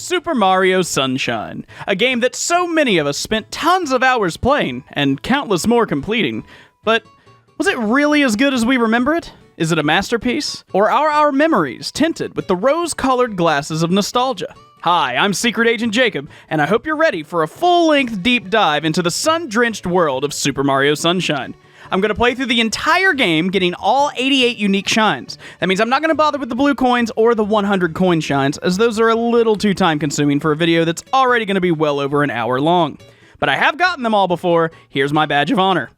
Super Mario Sunshine, a game that so many of us spent tons of hours playing and countless more completing. But was it really as good as we remember it? Is it a masterpiece? Or are our memories tinted with the rose-colored glasses of nostalgia? Hi, I'm Secret Agent Jacob, and I hope you're ready for a full-length deep dive into the sun-drenched world of Super Mario Sunshine. I'm going to play through the entire game, getting all 88 unique shines. That means I'm not going to bother with the blue coins or the 100 coin shines, as those are a little too time-consuming for a video that's already going to be well over an hour long. But I have gotten them all before. Here's my badge of honor.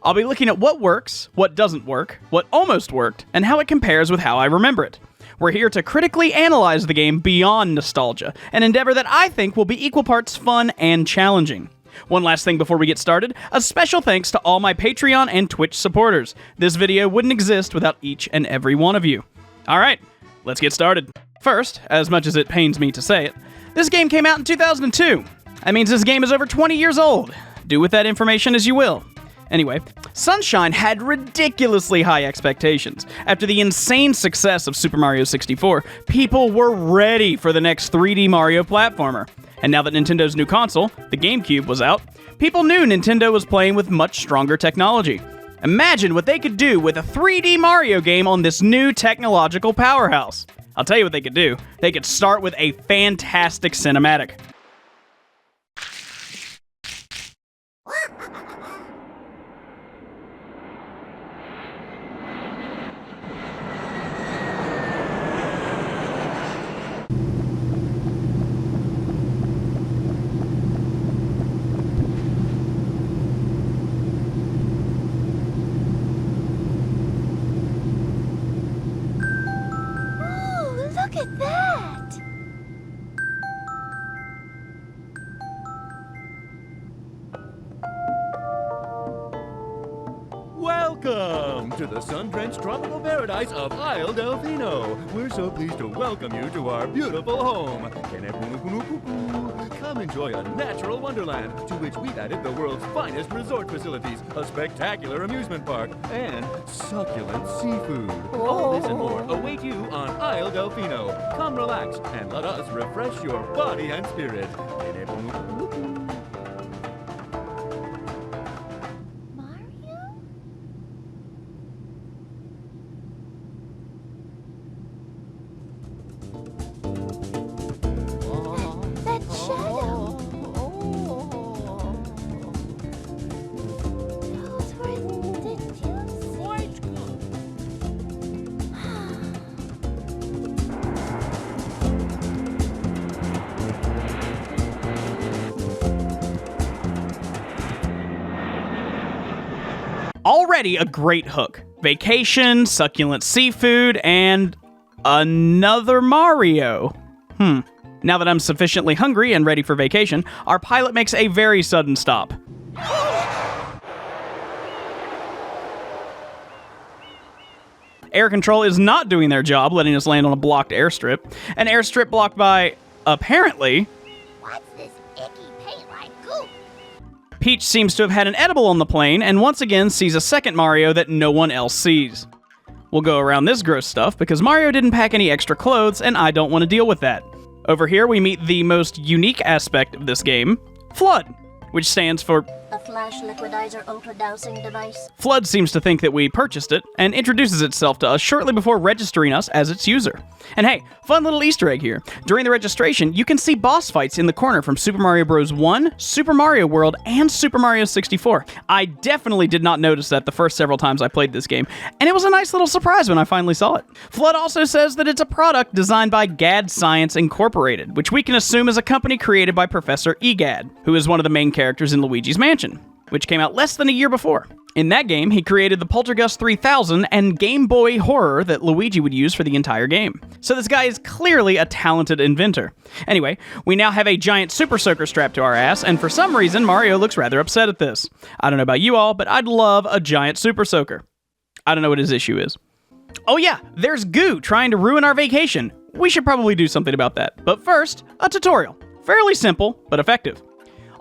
I'll be looking at what works, what doesn't work, what almost worked, and how it compares with how I remember it. We're here to critically analyze the game beyond nostalgia, an endeavor that I think will be equal parts fun and challenging. One last thing before we get started, a special thanks to all my Patreon and Twitch supporters. This video wouldn't exist without each and every one of you. Alright, let's get started. First, as much as it pains me to say it, this game came out in 2002. That means this game is over 20 years old. Do with that information as you will. Anyway, Sunshine had ridiculously high expectations. After the insane success of Super Mario 64, people were ready for the next 3D Mario platformer. And now that Nintendo's new console, the GameCube, was out, people knew Nintendo was playing with much stronger technology. Imagine what they could do with a 3D Mario game on this new technological powerhouse. I'll tell you what they could do. They could start with a fantastic cinematic. Welcome to the sun-drenched tropical paradise of Isle Delfino. We're so pleased to welcome you to our beautiful home. Come enjoy a natural wonderland to which we've added the world's finest resort facilities, a spectacular amusement park, and succulent seafood. All this and more await you on Isle Delfino. Come relax and let us refresh your body and spirit. Already a great hook. Vacation, succulent seafood, and another Mario. Now that I'm sufficiently hungry and ready for vacation, our pilot makes a very sudden stop. Air control is not doing their job, letting us land on a blocked airstrip. An airstrip blocked by, apparently... What's this icky paint-like goop? Peach seems to have had an edible on the plane, and once again sees a second Mario that no one else sees. We'll go around this gross stuff, because Mario didn't pack any extra clothes, and I don't want to deal with that. Over here, we meet the most unique aspect of this game, FLUDD, which stands for A flash liquidizer ultra-dousing device. FLUDD seems to think that we purchased it, and introduces itself to us shortly before registering us as its user. And hey, fun little Easter egg here. During the registration, you can see boss fights in the corner from Super Mario Bros. 1, Super Mario World, and Super Mario 64. I definitely did not notice that the first several times I played this game, and it was a nice little surprise when I finally saw it. FLUDD also says that it's a product designed by GAD Science Incorporated, which we can assume is a company created by Professor EGAD, who is one of the main characters in Luigi's Mansion, which came out less than a year before. In that game, he created the Poltergust 3000 and Game Boy horror that Luigi would use for the entire game. So this guy is clearly a talented inventor. Anyway, we now have a giant Super Soaker strapped to our ass, and for some reason, Mario looks rather upset at this. I don't know about you all, but I'd love a giant Super Soaker. I don't know what his issue is. Oh yeah, there's Goo trying to ruin our vacation. We should probably do something about that. But first, a tutorial. Fairly simple, but effective.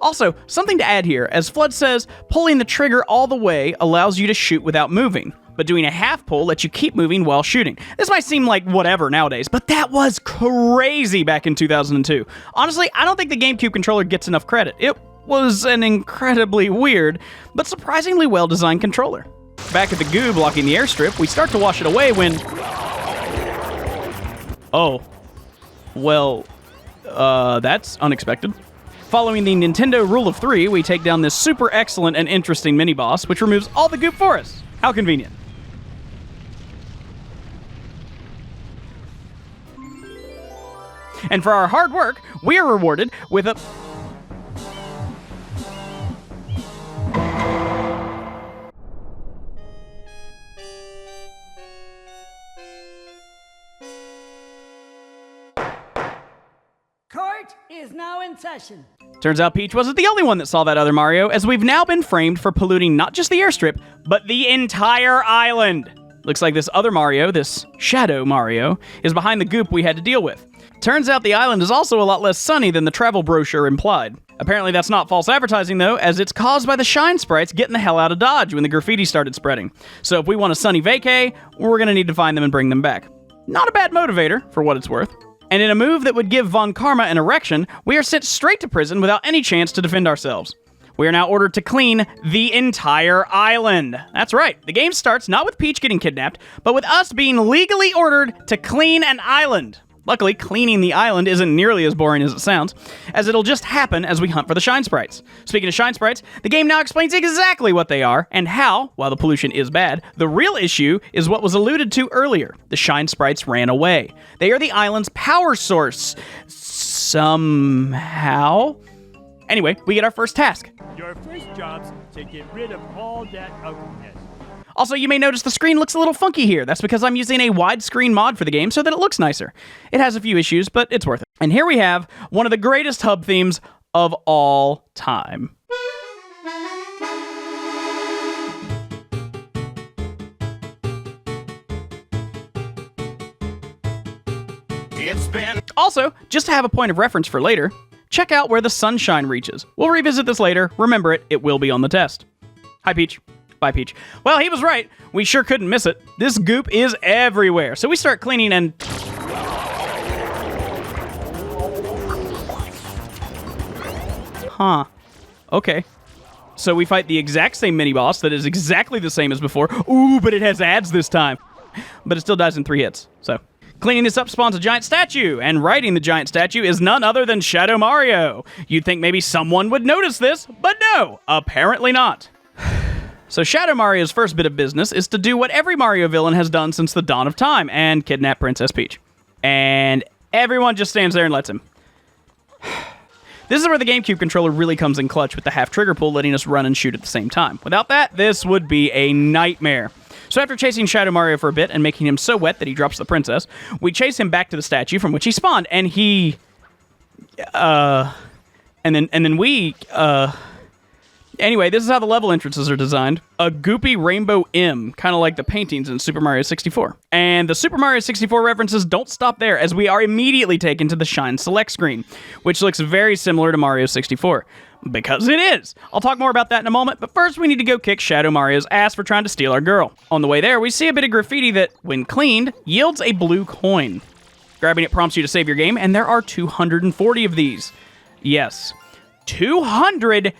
Also, something to add here, as FLUDD says, pulling the trigger all the way allows you to shoot without moving. but doing a half pull lets you keep moving while shooting. This might seem like whatever nowadays, but that was crazy back in 2002. Honestly, I don't think the GameCube controller gets enough credit. It was an incredibly weird, but surprisingly well-designed controller. Back at the goo blocking the airstrip, we start to wash it away when... Oh. Well, that's unexpected. Following the Nintendo rule of 3, we take down this super excellent and interesting mini-boss, which removes all the goop for us. How convenient. And for our hard work, we are rewarded with a... Court is now in session. Turns out Peach wasn't the only one that saw that other Mario, as we've now been framed for polluting not just the airstrip, but the entire island. Looks like this other Mario, this Shadow Mario, is behind the goop we had to deal with. Turns out the island is also a lot less sunny than the travel brochure implied. Apparently that's not false advertising though, as it's caused by the shine sprites getting the hell out of Dodge when the graffiti started spreading. So if we want a sunny vacay, we're gonna need to find them and bring them back. Not a bad motivator, for what it's worth. And in a move that would give Von Karma an erection, we are sent straight to prison without any chance to defend ourselves. We are now ordered to clean the entire island. That's right, the game starts not with Peach getting kidnapped, but with us being legally ordered to clean an island. Luckily, cleaning the island isn't nearly as boring as it sounds, as it'll just happen as we hunt for the shine sprites. Speaking of shine sprites, the game now explains exactly what they are, and how, while the pollution is bad, the real issue is what was alluded to earlier. The shine sprites ran away. They are the island's power source. Somehow? Anyway, we get our first task. Your first job's to get rid of all that ugliness. Also, you may notice the screen looks a little funky here. That's because I'm using a widescreen mod for the game so that it looks nicer. It has a few issues, but it's worth it. And here we have one of the greatest hub themes of all time. Also, just to have a point of reference for later, check out where the sunshine reaches. We'll revisit this later. Remember it will be on the test. Hi, Peach. Bye, Peach. Well, he was right. We sure couldn't miss it. This goop is everywhere. So we start cleaning and... Huh. Okay. So we fight the exact same mini-boss that is exactly the same as before. Ooh, but it has ads this time. But it still dies in 3 hits, so... Cleaning this up spawns a giant statue, and riding the giant statue is none other than Shadow Mario. You'd think maybe someone would notice this, but no, apparently not. So Shadow Mario's first bit of business is to do what every Mario villain has done since the dawn of time, and kidnap Princess Peach. And everyone just stands there and lets him. This is where the GameCube controller really comes in clutch with the half trigger pull letting us run and shoot at the same time. Without that, this would be a nightmare. So after chasing Shadow Mario for a bit and making him so wet that he drops the princess, we chase him back to the statue from which he spawned, and he... Anyway, this is how the level entrances are designed. A goopy rainbow M, kind of like the paintings in Super Mario 64. And the Super Mario 64 references don't stop there, as we are immediately taken to the Shine Select screen, which looks very similar to Mario 64. Because it is! I'll talk more about that in a moment, but first we need to go kick Shadow Mario's ass for trying to steal our girl. On the way there, we see a bit of graffiti that, when cleaned, yields a blue coin. Grabbing it prompts you to save your game, and there are 240 of these. Yes, 240.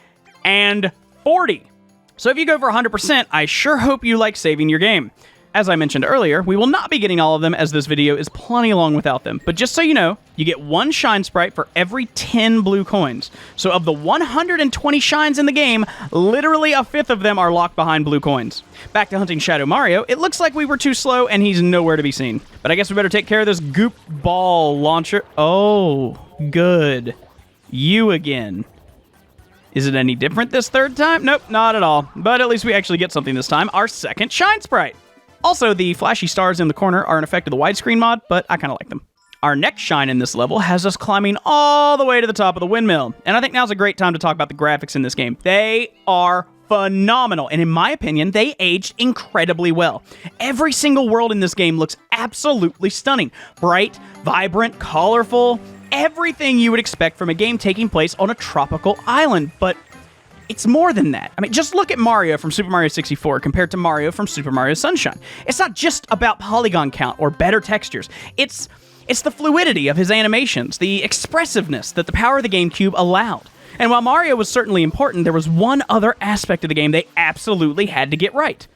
So if you go for 100%, I sure hope you like saving your game. As I mentioned earlier, we will not be getting all of them as this video is plenty long without them. But just so you know, you get 1 shine sprite for every 10 blue coins. So of the 120 shines in the game, literally a fifth of them are locked behind blue coins. Back to hunting Shadow Mario, it looks like we were too slow and he's nowhere to be seen. But I guess we better take care of this goop ball launcher. Oh, good. You again. Is it any different this third time? Nope, not at all. But at least we actually get something this time, our second shine sprite. Also, the flashy stars in the corner are an effect of the widescreen mod, but I kind of like them. Our next shine in this level has us climbing all the way to the top of the windmill. And I think now's a great time to talk about the graphics in this game. They are phenomenal, and in my opinion, they aged incredibly well. Every single world in this game looks absolutely stunning. Bright, vibrant, colorful, everything you would expect from a game taking place on a tropical island. But it's more than that. I mean, just look at Mario from Super Mario 64 compared to Mario from Super Mario Sunshine. It's not just about polygon count or better textures. It's the fluidity of his animations, the expressiveness that the power of the GameCube allowed. And while Mario was certainly important, there was one other aspect of the game they absolutely had to get right.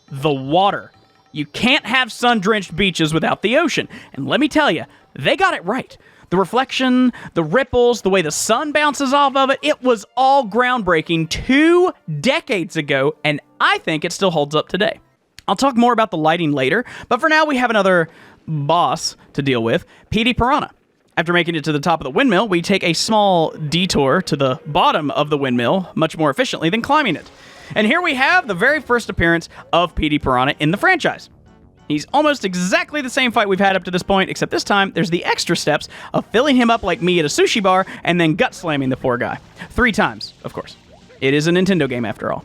The water. You can't have sun-drenched beaches without the ocean. And let me tell you, they got it right. The reflection, the ripples, the way the sun bounces off of it, it was all groundbreaking 2 decades ago, and I think it still holds up today. I'll talk more about the lighting later, but for now we have another boss to deal with, Petey Piranha. After making it to the top of the windmill, we take a small detour to the bottom of the windmill, much more efficiently than climbing it. And here we have the very first appearance of Petey Piranha in the franchise. He's almost exactly the same fight we've had up to this point, except this time there's the extra steps of filling him up like me at a sushi bar and then gut slamming the poor guy. 3 times, of course. It is a Nintendo game after all.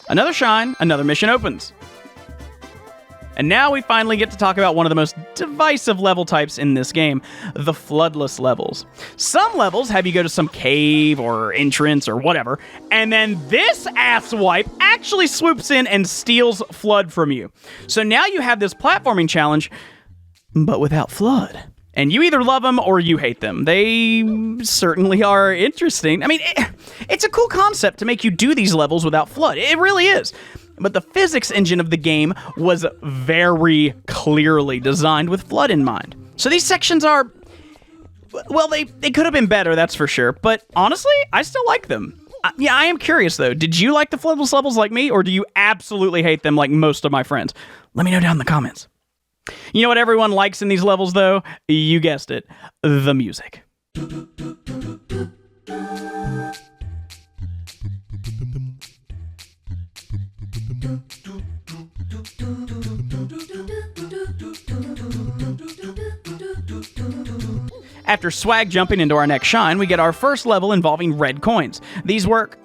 Another shine, another mission opens. And now we finally get to talk about one of the most divisive level types in this game, the floodless levels. Some levels have you go to some cave or entrance or whatever, and then this asswipe actually swoops in and steals FLUDD from you. So now you have this platforming challenge, but without FLUDD. And you either love them or you hate them. They certainly are interesting. I mean, it's a cool concept to make you do these levels without FLUDD. It really is. But the physics engine of the game was very clearly designed with FLUDD in mind. So these sections are, well, they could have been better, that's for sure. But honestly, I still like them. Yeah, I am curious though. Did you like the floodless levels like me, or do you absolutely hate them like most of my friends? Let me know down in the comments. You know what everyone likes in these levels though? You guessed it, the music. After swag jumping into our next shine, we get our first level involving red coins. These work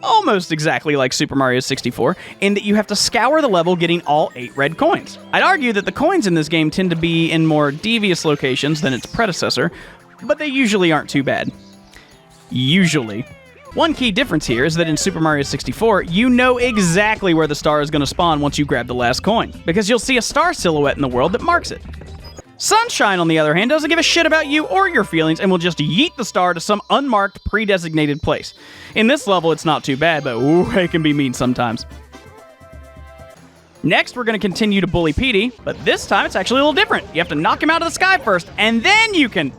almost exactly like Super Mario 64, in that you have to scour the level getting all 8 red coins. I'd argue that the coins in this game tend to be in more devious locations than its predecessor, but they usually aren't too bad. Usually. One key difference here is that in Super Mario 64, you know exactly where the star is going to spawn once you grab the last coin, because you'll see a star silhouette in the world that marks it. Sunshine, on the other hand, doesn't give a shit about you or your feelings and will just yeet the star to some unmarked, pre-designated place. In this level, it's not too bad, but ooh, it can be mean sometimes. Next, we're going to continue to bully Petey, but this time it's actually a little different. You have to knock him out of the sky first, and then you can...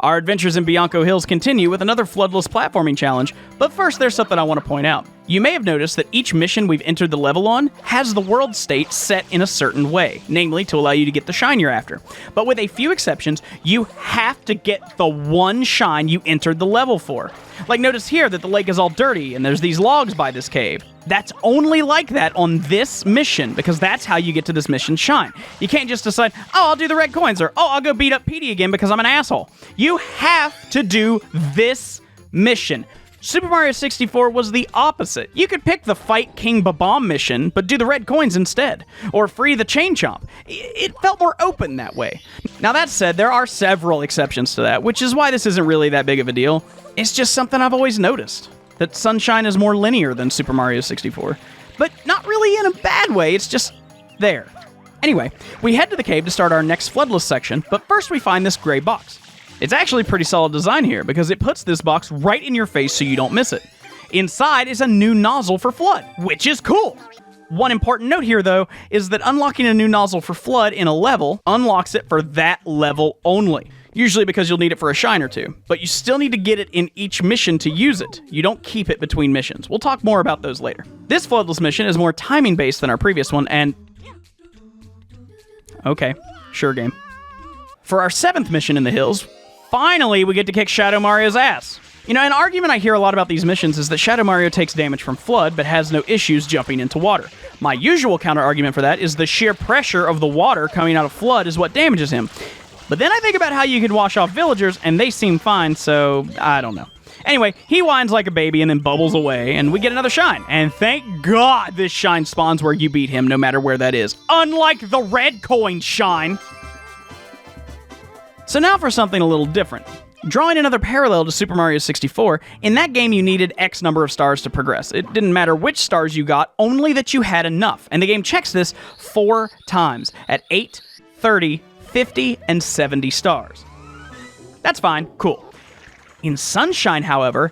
Our adventures in Bianco Hills continue with another floodless platforming challenge, but first there's something I want to point out. You may have noticed that each mission we've entered the level on has the world state set in a certain way, namely to allow you to get the shine you're after. But with a few exceptions, you have to get the one shine you entered the level for. Like notice here that the lake is all dirty and there's these logs by this cave. That's only like that on this mission, because that's how you get to this mission's shine. You can't just decide, oh, I'll do the red coins, or oh, I'll go beat up Petey again because I'm an asshole. You have to do this mission. Super Mario 64 was the opposite. You could pick the Fight King Babam mission, but do the red coins instead, or free the Chain Chomp. It felt more open that way. Now that said, there are several exceptions to that, which is why this isn't really that big of a deal. It's just something I've always noticed, that Sunshine is more linear than Super Mario 64. But not really in a bad way, it's just there. Anyway, we head to the cave to start our next floodless section, but first we find this gray box. It's actually pretty solid design here, because it puts this box right in your face so you don't miss it. Inside is a new nozzle for FLUDD, which is cool! One important note here, though, is that unlocking a new nozzle for FLUDD in a level unlocks it for that level only. Usually because you'll need it for a shine or two, but you still need to get it in each mission to use it. You don't keep it between missions. We'll talk more about those later. This floodless mission is more timing-based than our previous one, and... okay, sure game. For our 7th mission in the hills, finally we get to kick Shadow Mario's ass. You know, an argument I hear a lot about these missions is that Shadow Mario takes damage from FLUDD, but has no issues jumping into water. My usual counter-argument for that is the sheer pressure of the water coming out of FLUDD is what damages him. But then I think about how you could wash off villagers, and they seem fine, so I don't know. Anyway, he whines like a baby and then bubbles away, and we get another shine. And thank God this shine spawns where you beat him, no matter where that is. Unlike the red coin shine. So now for something a little different. Drawing another parallel to Super Mario 64, in that game you needed X number of stars to progress. It didn't matter which stars you got, only that you had enough. And the game checks this 4 times at 8, 30, 50, and 70 stars. That's fine, cool. In Sunshine, however,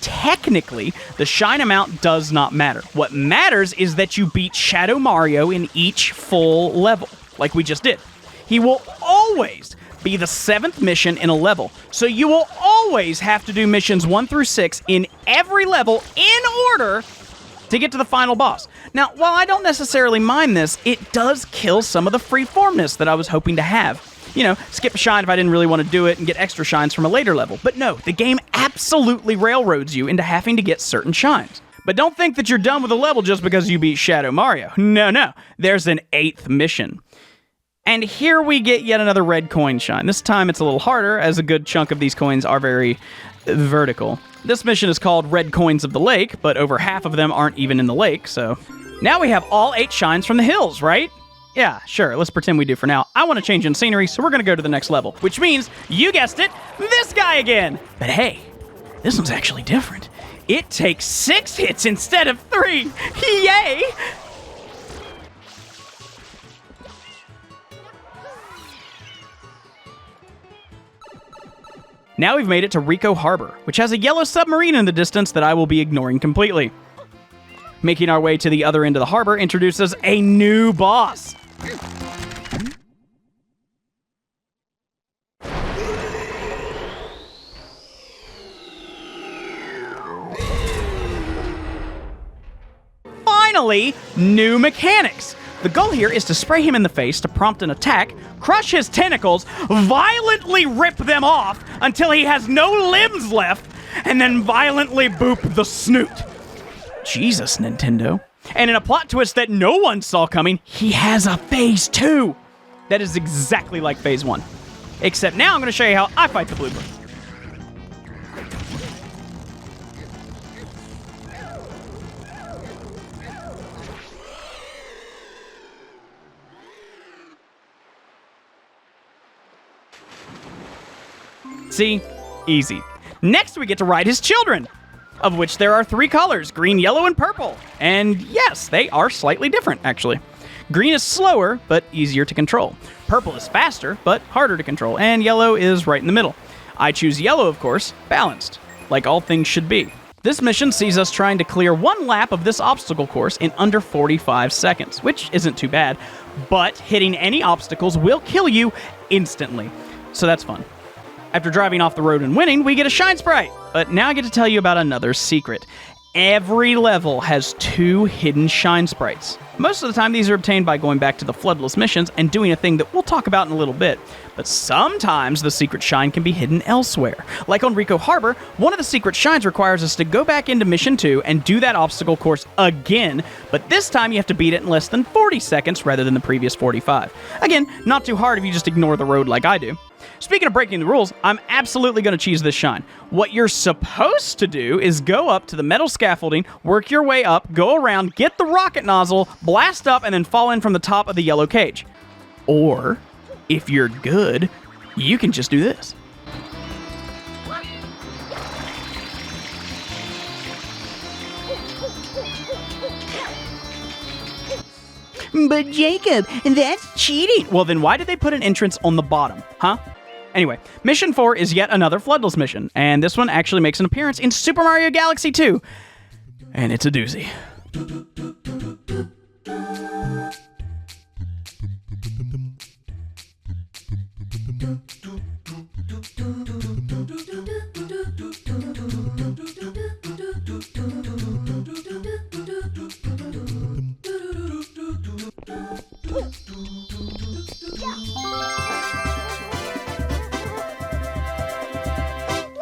technically, the shine amount does not matter. What matters is that you beat Shadow Mario in each full level, like we just did. He will always be the 7th mission in a level, so you will always have to do missions 1 through 6 in every level in order to get to the final boss. Now, while I don't necessarily mind this, it does kill some of the freeformness that I was hoping to have. You know, skip a shine if I didn't really want to do it and get extra shines from a later level. But no, the game absolutely railroads you into having to get certain shines. But don't think that you're done with a level just because you beat Shadow Mario. No, there's an 8th mission. And here we get yet another red coin shine. This time it's a little harder, as a good chunk of these coins are very vertical. This mission is called Red Coins of the Lake, but over half of them aren't even in the lake, so... Now we have all 8 shines from the hills, right? Yeah, sure, let's pretend we do for now. I want to change in scenery, so we're going to go to the next level, which means, you guessed it, this guy again! But hey, this one's actually different. It takes 6 hits instead of 3! Yay! Now we've made it to Rico Harbor, which has a yellow submarine in the distance that I will be ignoring completely. Making our way to the other end of the harbor introduces a new boss. Finally, new mechanics. The goal here is to spray him in the face to prompt an attack, crush his tentacles, violently rip them off until he has no limbs left, and then violently boop the snoot. Jesus, Nintendo. And in a plot twist that no one saw coming, he has a Phase 2. That is exactly like Phase 1. Except now I'm going to show you how I fight the blooper. See? Easy. Next we get to ride his children, of which there are 3 colors, green, yellow, and purple. And yes, they are slightly different, actually. Green is slower, but easier to control. Purple is faster, but harder to control. And yellow is right in the middle. I choose yellow, of course, balanced, like all things should be. This mission sees us trying to clear 1 lap of this obstacle course in under 45 seconds, which isn't too bad, but hitting any obstacles will kill you instantly. So that's fun. After driving off the road and winning, we get a shine sprite. But now I get to tell you about another secret. Every level has 2 hidden shine sprites. Most of the time, these are obtained by going back to the floodless missions and doing a thing that we'll talk about in a little bit. But sometimes the secret shine can be hidden elsewhere. Like on Rico Harbor, one of the secret shines requires us to go back into Mission 2 and do that obstacle course again, but this time you have to beat it in less than 40 seconds rather than the previous 45. Again, not too hard if you just ignore the road like I do. Speaking of breaking the rules, I'm absolutely going to cheese this shine. What you're supposed to do is go up to the metal scaffolding, work your way up, go around, get the rocket nozzle, blast up, and then fall in from the top of the yellow cage. Or, if you're good, you can just do this. But Jacob, that's cheating. Well, then why did they put an entrance on the bottom, huh? Anyway, Mission 4 is yet another Floodless mission, and this one actually makes an appearance in Super Mario Galaxy 2. And it's a doozy.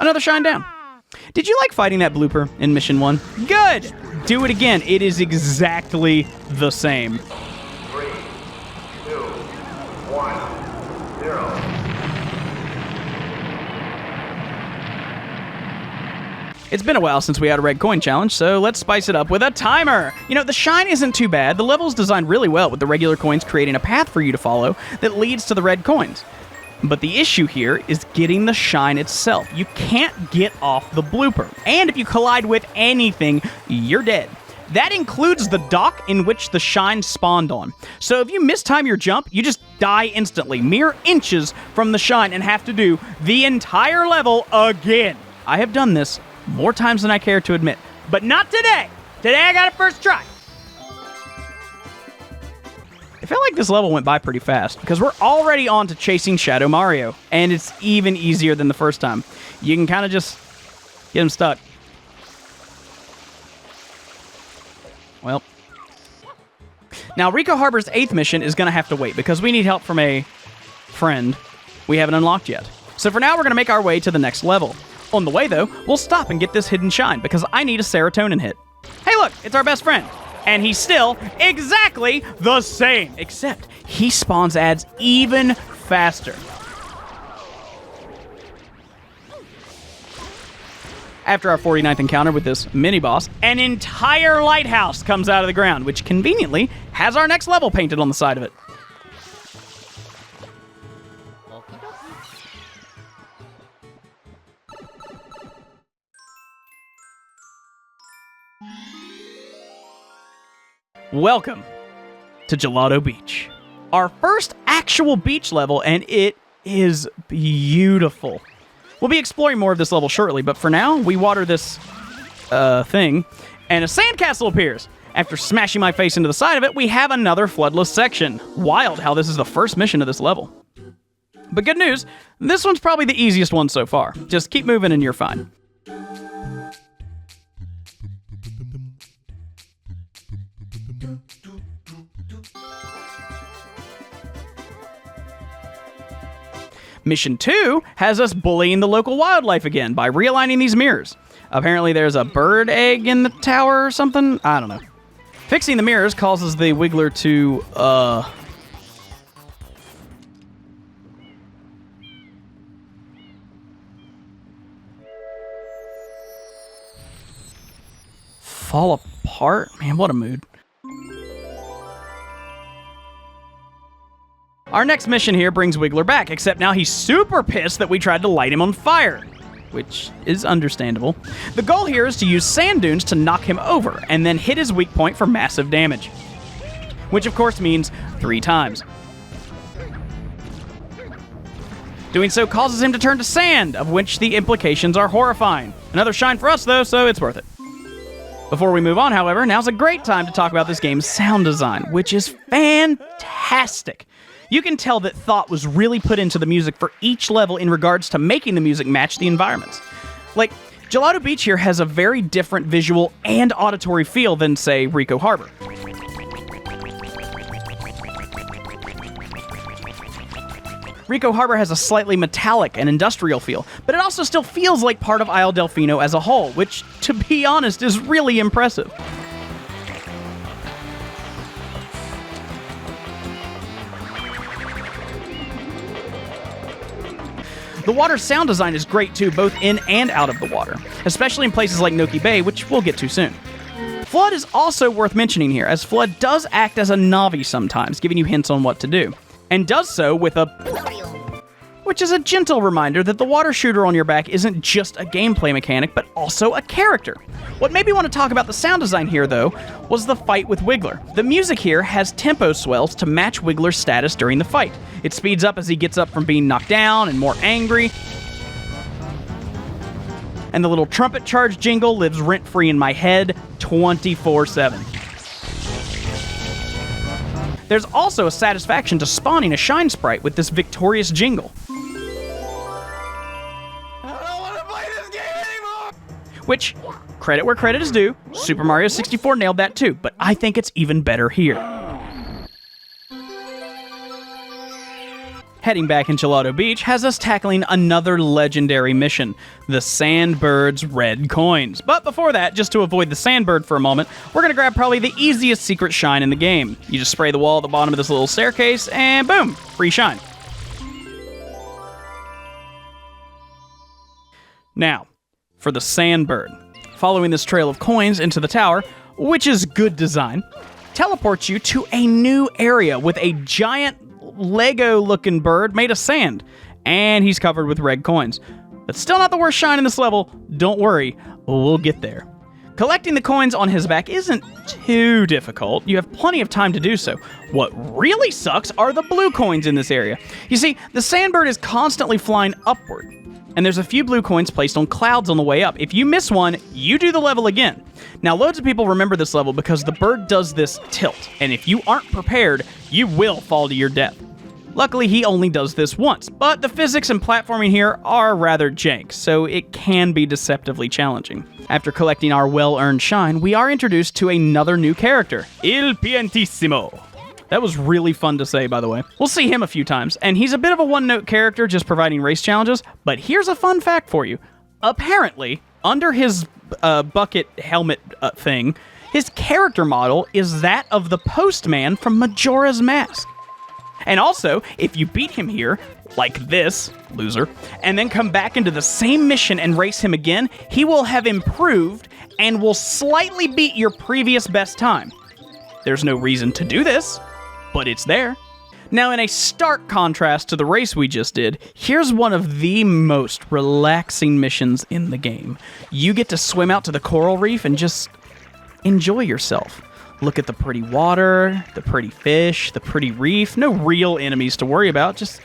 Another shine down. Did you like fighting that blooper in Mission 1? Good! Do it again. It is exactly the same. 3, 2, 1, 0. It's been a while since we had a red coin challenge, so let's spice it up with a timer. You know, the shine isn't too bad. The level's designed really well with the regular coins creating a path for you to follow that leads to the red coins. But the issue here is getting the shine itself. You can't get off the blooper. And if you collide with anything, you're dead. That includes the dock in which the shine spawned on. So if you mistime your jump, you just die instantly, mere inches from the shine, and have to do the entire level again. I have done this more times than I care to admit, but not today. Today I got it first try. I feel like this level went by pretty fast, because we're already on to chasing Shadow Mario, and it's even easier than the first time. You can kind of just get him stuck. Well. Now, Rico Harbor's 8th mission is going to have to wait, because we need help from a friend we haven't unlocked yet. So for now, we're going to make our way to the next level. On the way, though, we'll stop and get this hidden shine, because I need a serotonin hit. Hey, look, it's our best friend. And he's still exactly the same, except he spawns ads even faster. After our 49th encounter with this mini-boss, an entire lighthouse comes out of the ground, which conveniently has our next level painted on the side of it. Welcome to Gelato Beach, our first actual beach level, and it is beautiful. We'll be exploring more of this level shortly, but for now, we water this thing, and a sandcastle appears. After smashing my face into the side of it, we have another floodless section. Wild how this is the first mission of this level. But good news, this one's probably the easiest one so far. Just keep moving and you're fine. Mission 2 has us bullying the local wildlife again by realigning these mirrors. Apparently there's a bird egg in the tower or something? I don't know. Fixing the mirrors causes the Wiggler to, fall apart? Man, what a mood. Our next mission here brings Wiggler back, except now he's super pissed that we tried to light him on fire, which is understandable. The goal here is to use sand dunes to knock him over, and then hit his weak point for massive damage. Which of course means 3 times. Doing so causes him to turn to sand, of which the implications are horrifying. Another shine for us though, so it's worth it. Before we move on, however, now's a great time to talk about this game's sound design, which is fantastic. You can tell that thought was really put into the music for each level in regards to making the music match the environments. Like, Gelato Beach here has a very different visual and auditory feel than, say, Rico Harbor. Rico Harbor has a slightly metallic and industrial feel, but it also still feels like part of Isle Delfino as a whole, which, to be honest, is really impressive. The water's sound design is great too, both in and out of the water, especially in places like Noki Bay, which we'll get to soon. FLUDD is also worth mentioning here, as FLUDD does act as a Navi sometimes, giving you hints on what to do, and does so with a... which is a gentle reminder that the water shooter on your back isn't just a gameplay mechanic, but also a character. What made me want to talk about the sound design here, though, was the fight with Wiggler. The music here has tempo swells to match Wiggler's status during the fight. It speeds up as he gets up from being knocked down and more angry. And the little trumpet charge jingle lives rent-free in my head 24/7. There's also a satisfaction to spawning a shine sprite with this victorious jingle. Which, credit where credit is due, Super Mario 64 nailed that too, but I think it's even better here. Heading back in Gelato Beach has us tackling another legendary mission, the Sandbird's Red Coins. But before that, just to avoid the Sandbird for a moment, we're going to grab probably the easiest secret shine in the game. You just spray the wall at the bottom of this little staircase, and boom, free shine. Now, for the Sandbird. Following this trail of coins into the tower, which is good design, teleports you to a new area with a giant Lego-looking bird made of sand. and he's covered with red coins. That's still not the worst shine in this level. Don't worry, we'll get there. Collecting the coins on his back isn't too difficult. You have plenty of time to do so. What really sucks are the blue coins in this area. You see, the sandbird is constantly flying upward, and there's a few blue coins placed on clouds on the way up. If you miss one, you do the level again. Now, loads of people remember this level because the bird does this tilt, and if you aren't prepared, you will fall to your death. Luckily, he only does this once, but the physics and platforming here are rather jank, so it can be deceptively challenging. After collecting our well-earned shine, we are introduced to another new character, Il Piantissimo. That was really fun to say, by the way. We'll see him a few times, and he's a bit of a one-note character just providing race challenges, but here's a fun fact for you. Apparently, under his bucket helmet thing, his character model is that of the postman from Majora's Mask. And also, if you beat him here, like this, loser, and then come back into the same mission and race him again, he will have improved and will slightly beat your previous best time. There's no reason to do this, but it's there. Now, in a stark contrast to the race we just did, here's one of the most relaxing missions in the game. You get to swim out to the coral reef and just enjoy yourself. Look at the pretty water, the pretty fish, the pretty reef. No real enemies to worry about. Just,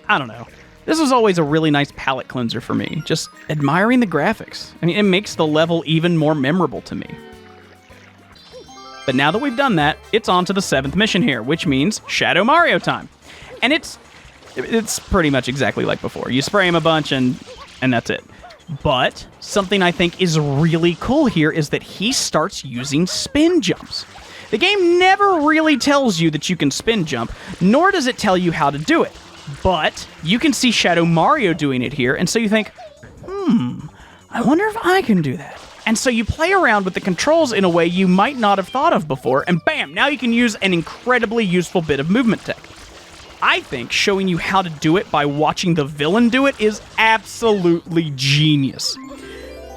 I don't know. This was always a really nice palate cleanser for me. Just admiring the graphics. I mean, it makes the level even more memorable to me. But now that we've done that, it's on to the 7th mission here, which means Shadow Mario time. And it's pretty much exactly like before. You spray him a bunch and that's it. But something I think is really cool here is that he starts using spin jumps. The game never really tells you that you can spin jump, nor does it tell you how to do it. But you can see Shadow Mario doing it here, and so you think, I wonder if I can do that. And so you play around with the controls in a way you might not have thought of before, and bam, now you can use an incredibly useful bit of movement tech. I think showing you how to do it by watching the villain do it is absolutely genius.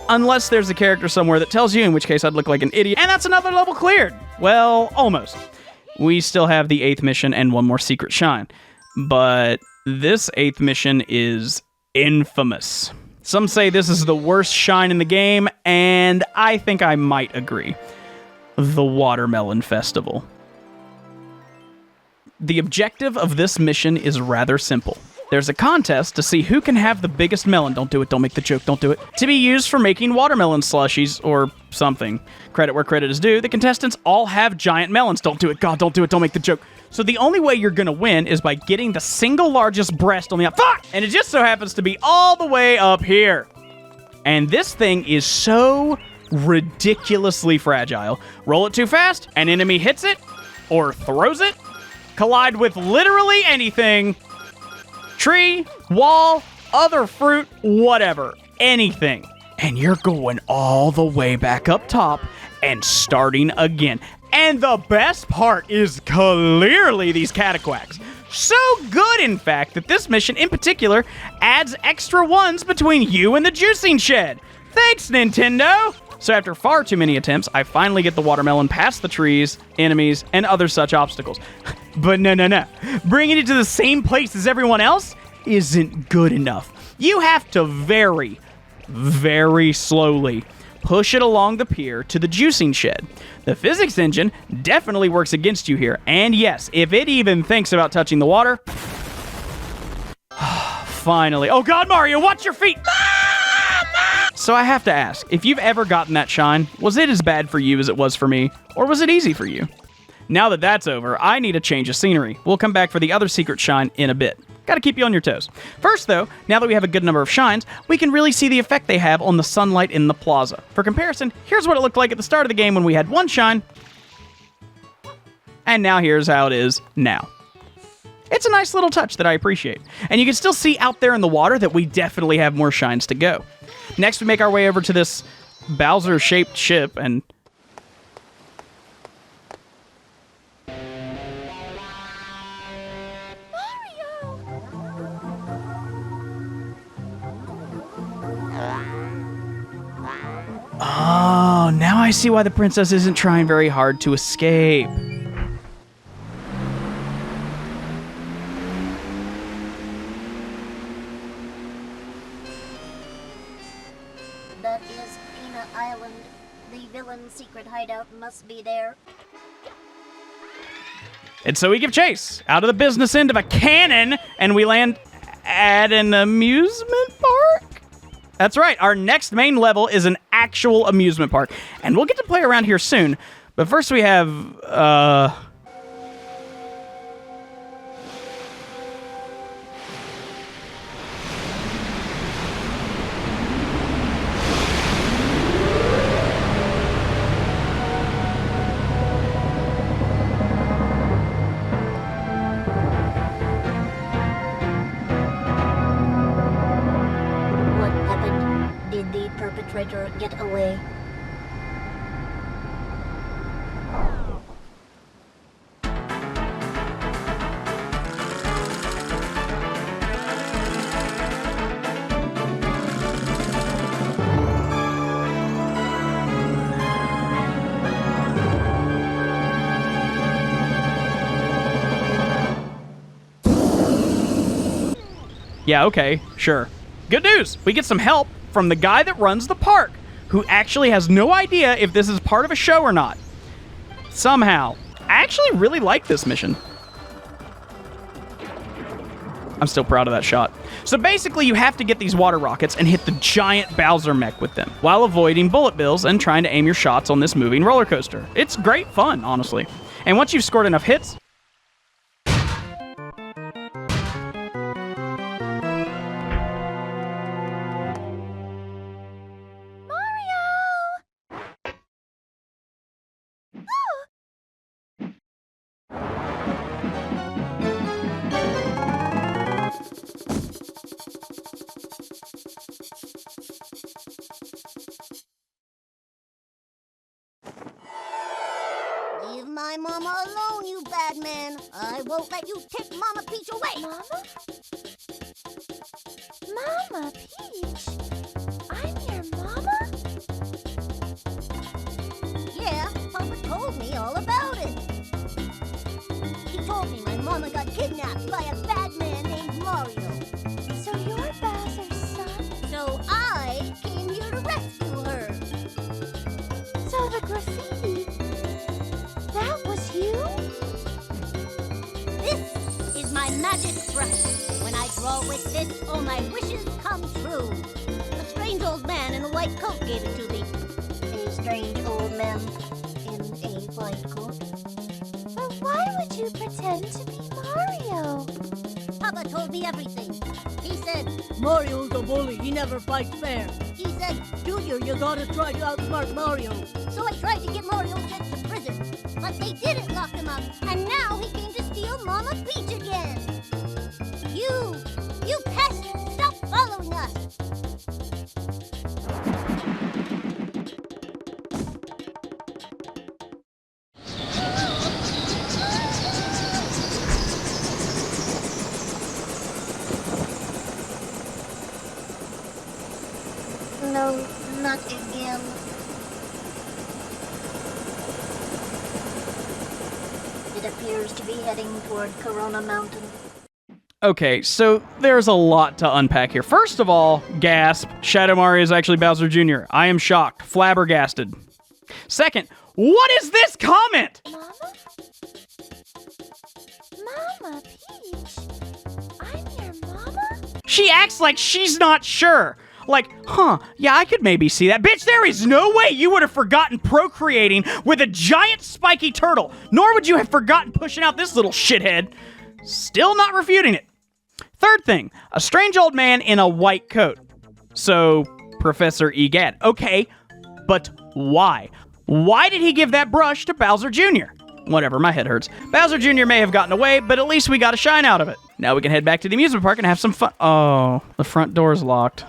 Unless there's a character somewhere that tells you, in which case I'd look like an idiot. And that's another level cleared. Well, almost. We still have the 8th mission and one more secret shine. But this 8th mission is infamous. Some say this is the worst shine in the game, and I think I might agree. The Watermelon Festival. The objective of this mission is rather simple. There's a contest to see who can have the biggest melon. Don't do it, don't make the joke, don't do it. To be used for making watermelon slushies or something. Credit where credit is due. The contestants all have giant melons. Don't do it, God, don't do it, don't make the joke. So the only way you're gonna win is by getting the single largest breast on the fuck! And it just so happens to be all the way up here. And this thing is so ridiculously fragile. Roll it too fast, an enemy hits it, or throws it, collide with literally anything. Tree, wall, other fruit, whatever. Anything. And you're going all the way back up top and starting again. And the best part is clearly these cataquacks. So good, in fact, that this mission in particular adds extra ones between you and the juicing shed. Thanks, Nintendo! So after far too many attempts, I finally get the watermelon past the trees, enemies, and other such obstacles. But no. Bringing it to the same place as everyone else isn't good enough. You have to very, very slowly push it along the pier to the juicing shed. The physics engine definitely works against you here. And yes, if it even thinks about touching the water... Finally. Oh God, Mario, watch your feet! So I have to ask, if you've ever gotten that shine, was it as bad for you as it was for me? Or was it easy for you? Now that that's over, I need a change of scenery. We'll come back for the other secret shine in a bit. Gotta keep you on your toes. First though, now that we have a good number of shines, we can really see the effect they have on the sunlight in the plaza. For comparison, here's what it looked like at the start of the game when we had one shine. And now here's how it is now. It's a nice little touch that I appreciate. And you can still see out there in the water that we definitely have more shines to go. Next, we make our way over to this Bowser-shaped ship, and... Oh, now I see why the princess isn't trying very hard to escape. must be there. And so we give chase out of the business end of a cannon, and we land at an amusement park? That's right, our next main level is an actual amusement park. And we'll get to play around here soon, but first we have, What happened? Did the perpetrator get away? yeah, okay, sure. Good news, we get some help from the guy that runs the park, who actually has no idea if this is part of a show or not. Somehow. I actually really like this mission. I'm still proud of that shot. So basically, you have to get these water rockets and hit the giant Bowser mech with them, while avoiding bullet bills and trying to aim your shots on this moving roller coaster. It's great fun, honestly. And once you've scored enough hits, Leave my mama alone, you bad man. I won't let you take Mama Peach away. Mama? Mama Peach? I'm your mama? Yeah, Papa told me all about it. He told me my mama got kidnapped by a bad man named Mario. So you're Bowser's son? So I came here to rescue her. So the graffiti, that was you? This is my magic brush. When I draw with this, all my wishes come true. A strange old man in a white coat gave it to me. A strange old man in a white coat? But why would you pretend to be Mario? Papa told me everything. He said, Mario's a bully. He never fights fair. he said, Junior, you gotta try to outsmart Mario. so I tried to get Mario sent to prison. But they didn't lock him up, and now he came to steal Mama Peach again. You pest, stop following us. No, not again. It appears to be heading toward Corona Mountain. okay, so there's a lot to unpack here. First of all, gasp, Shadow Mario is actually Bowser Jr. I am shocked, flabbergasted. Second, what is this comment? Mama? Mama Peach? I'm your mama? She acts like she's not sure. Like, yeah, I could maybe see that. Bitch, there is no way you would have forgotten procreating with a giant spiky turtle, nor would you have forgotten pushing out this little shithead. Still not refuting it. Third thing, a strange old man in a white coat. So, Professor Egad. Okay, but why? Why did he give that brush to Bowser Jr.? Whatever, my head hurts. Bowser Jr. may have gotten away, but at least we got a shine out of it. Now we can head back to the amusement park and have some fun. Oh, the front door's locked.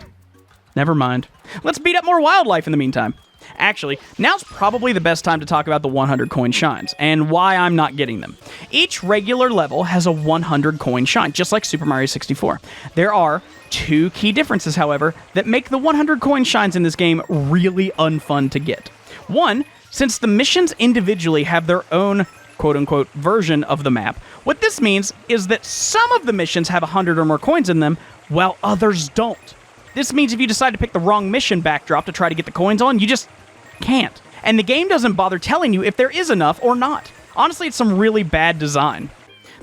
Never mind. Let's beat up more wildlife in the meantime. Actually, now's probably the best time to talk about the 100 coin shines, and why I'm not getting them. Each regular level has a 100 coin shine, just like Super Mario 64. There are two key differences, however, that make the 100 coin shines in this game really unfun to get. One, since the missions individually have their own quote-unquote version of the map, what this means is that some of the missions have 100 or more coins in them, while others don't. This means if you decide to pick the wrong mission backdrop to try to get the coins on, you just can't. and the game doesn't bother telling you if there is enough or not. Honestly, it's some really bad design.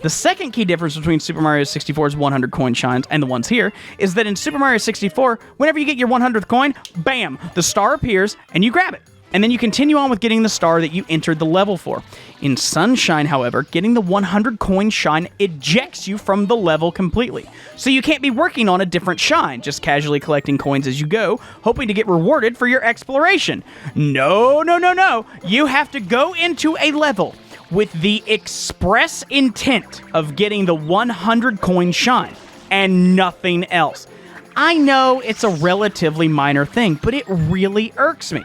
The second key difference between Super Mario 64's 100 coin shines and the ones here is that in Super Mario 64, whenever you get your 100th coin, bam, the star appears and you grab it. And then you continue on with getting the star that you entered the level for. In Sunshine, however, getting the 100 coin shine ejects you from the level completely. So you can't be working on a different shine, just casually collecting coins as you go, hoping to get rewarded for your exploration. No, no, no, no. You have to go into a level with the express intent of getting the 100 coin shine and nothing else. I know it's a relatively minor thing, but it really irks me.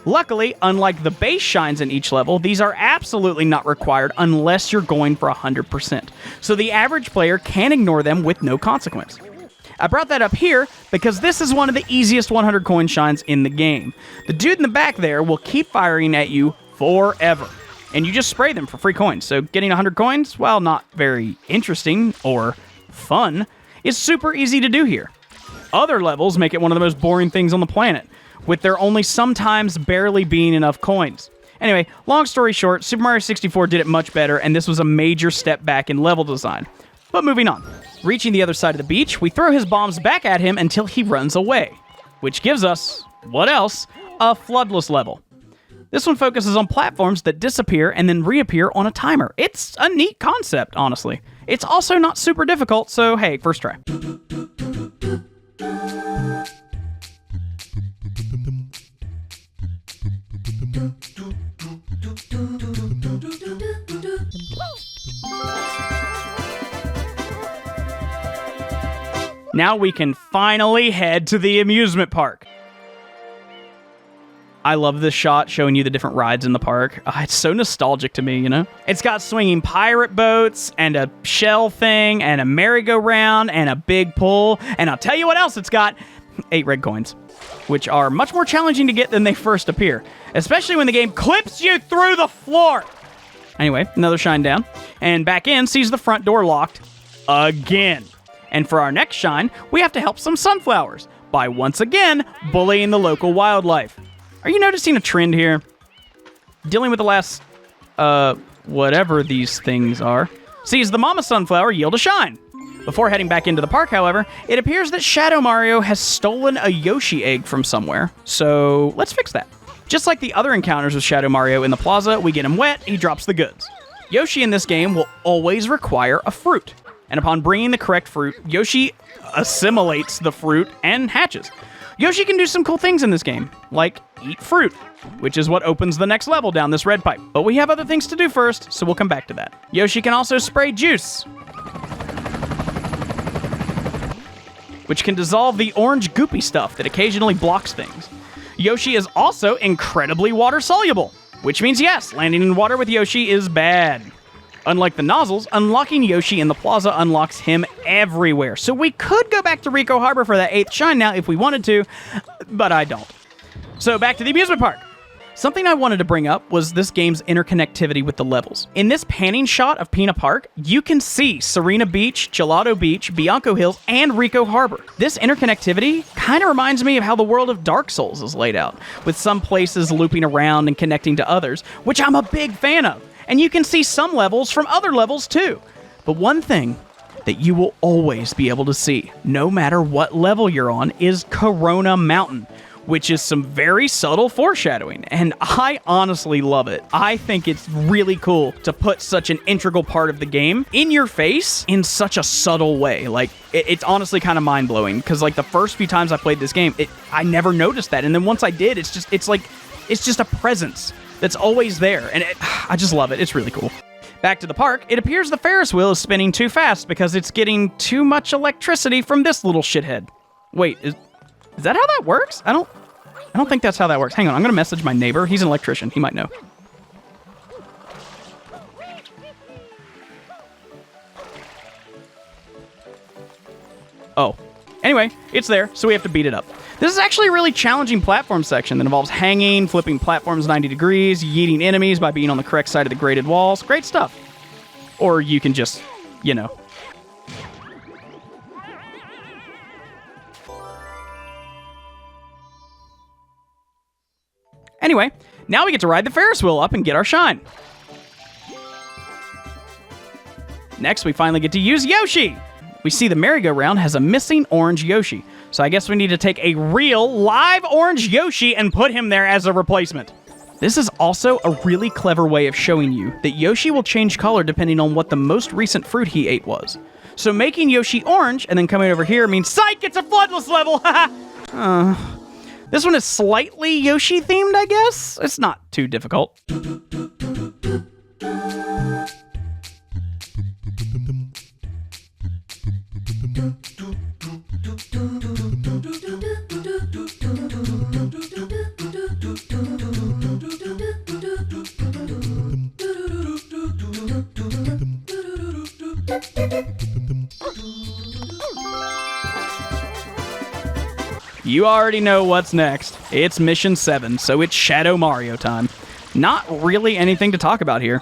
Luckily, unlike the base shines in each level, these are absolutely not required unless you're going for 100%. So the average player can ignore them with no consequence. I brought that up here because this is one of the easiest 100 coin shines in the game. The dude in the back there will keep firing at you forever, and you just spray them for free coins. So getting 100 coins, while not very interesting or fun, is super easy to do here. Other levels make it one of the most boring things on the planet, with there only sometimes barely being enough coins. Anyway, long story short, Super Mario 64 did it much better, and this was a major step back in level design. But moving on. Reaching the other side of the beach, we throw his bombs back at him until he runs away, which gives us, what else? A floodless level. This one focuses on platforms that disappear and then reappear on a timer. It's a neat concept, honestly. It's also not super difficult, so hey, first try. Now we can finally head to the amusement park. I love this shot showing you the different rides in the park. It's so nostalgic to me, you know? It's got swinging pirate boats and a shell thing and a merry-go-round and a big pull. And I'll tell you what else it's got. 8 red coins, which are much more challenging to get than they first appear, especially when the game clips you through the floor. Anyway, another shine down, and back in sees the front door locked again. And for our next shine, we have to help some sunflowers by once again bullying the local wildlife. Are you noticing a trend here? Dealing with the last, whatever these things are, sees the mama sunflower yield a shine. Before heading back into the park, however, it appears that Shadow Mario has stolen a Yoshi egg from somewhere, so let's fix that. Just like the other encounters with Shadow Mario in the plaza, we get him wet, he drops the goods. Yoshi in this game will always require a fruit, and upon bringing the correct fruit, Yoshi assimilates the fruit and hatches. Yoshi can do some cool things in this game, like eat fruit, which is what opens the next level down this red pipe. But we have other things to do first, so we'll come back to that. Yoshi can also spray juice, which can dissolve the orange goopy stuff that occasionally blocks things. Yoshi is also incredibly water-soluble, which means yes, landing in water with Yoshi is bad. Unlike the nozzles, unlocking Yoshi in the plaza unlocks him everywhere. So we could go back to Rico Harbor for that 8th shine now if we wanted to, but I don't. So back to the amusement park. Something I wanted to bring up was this game's interconnectivity with the levels. In this panning shot of Pinna Park, you can see Serena Beach, Gelato Beach, Bianco Hills, and Rico Harbor. This interconnectivity kind of reminds me of how the world of Dark Souls is laid out, with some places looping around and connecting to others, which I'm a big fan of. And you can see some levels from other levels too. But one thing that you will always be able to see, no matter what level you're on, is Corona Mountain, which is some very subtle foreshadowing, and I honestly love it. I think it's really cool to put such an integral part of the game in your face in such a subtle way. Like, it's honestly kind of mind-blowing, because like the first few times I played this game, I never noticed that, and then once I did, it's just a presence that's always there, and I just love it. It's really cool. Back to the park, it appears the Ferris wheel is spinning too fast because it's getting too much electricity from this little shithead. Wait, is that how that works? I don't think that's how that works. Hang on, I'm gonna message my neighbor. He's an electrician. He might know. Oh. Anyway, it's there, so we have to beat it up. This is actually a really challenging platform section that involves hanging, flipping platforms 90 degrees, yeeting enemies by being on the correct side of the graded walls. Great stuff. Or you can just, you know. Anyway, Now we get to ride the Ferris wheel up and get our shine. Next, we finally get to use Yoshi. We see the merry-go-round has a missing orange Yoshi. So I guess we need to take a real, live orange Yoshi and put him there as a replacement. This is also a really clever way of showing you that Yoshi will change color depending on what the most recent fruit he ate was. So making Yoshi orange and then coming over here means, psych, it's a floodless level! This one is slightly Yoshi-themed, I guess? It's not too difficult. You already know what's next. It's Mission 7, so it's Shadow Mario time. Not really anything to talk about here.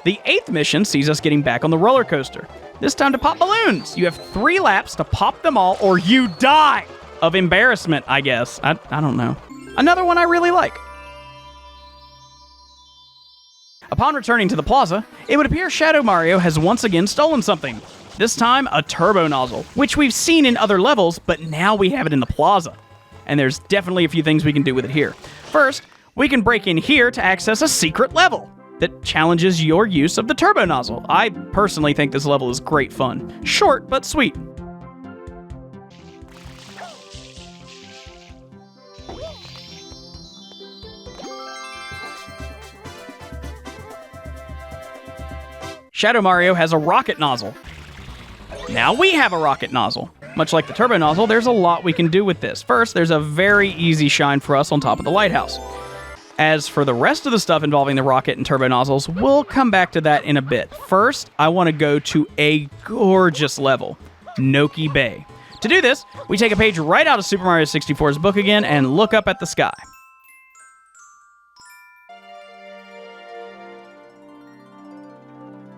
The 8th mission sees us getting back on the roller coaster. This time to pop balloons. You have 3 laps to pop them all or you die of embarrassment, I guess. I don't know. Another one I really like. Upon returning to the plaza, it would appear Shadow Mario has once again stolen something. This time, a turbo nozzle, which we've seen in other levels, but now we have it in the plaza. And there's definitely a few things we can do with it here. First, we can break in here to access a secret level that challenges your use of the turbo nozzle. I personally think this level is great fun. Short, but sweet. Shadow Mario has a rocket nozzle. Now we have a rocket nozzle. Much like the turbo nozzle, there's a lot we can do with this. First, there's a very easy shine for us on top of the lighthouse. As for the rest of the stuff involving the rocket and turbo nozzles, we'll come back to that in a bit. First, I want to go to a gorgeous level, Noki Bay. To do this, we take a page right out of Super Mario 64's book again and look up at the sky.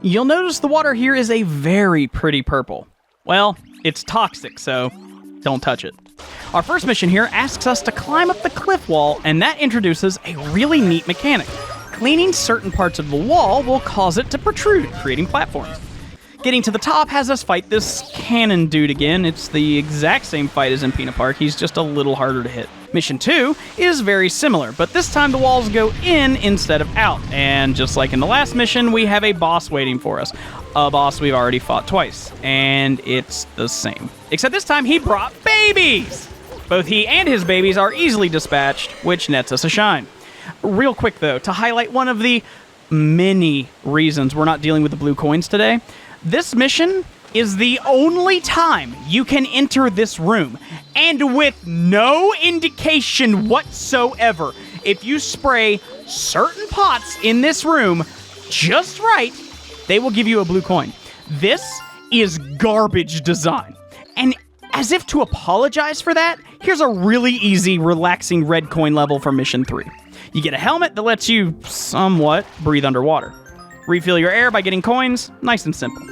You'll notice the water here is a very pretty purple. Well, it's toxic, so don't touch it. Our first mission here asks us to climb up the cliff wall, and that introduces a really neat mechanic. Cleaning certain parts of the wall will cause it to protrude, creating platforms. Getting to the top has us fight this cannon dude again. It's the exact same fight as in Pinna Park, he's just a little harder to hit. Mission 2 is very similar, but this time the walls go in instead of out. And just like in the last mission, we have a boss waiting for us. A boss we've already fought twice, and it's the same. Except this time he brought babies! Both he and his babies are easily dispatched, which nets us a shine. Real quick though, to highlight one of the many reasons we're not dealing with the blue coins today, this mission is the only time you can enter this room, and with no indication whatsoever. If you spray certain pots in this room just right, they will give you a blue coin. This is garbage design. And as if to apologize for that, here's a really easy, relaxing red coin level for Mission 3. You get a helmet that lets you somewhat breathe underwater. Refill your air by getting coins, nice and simple.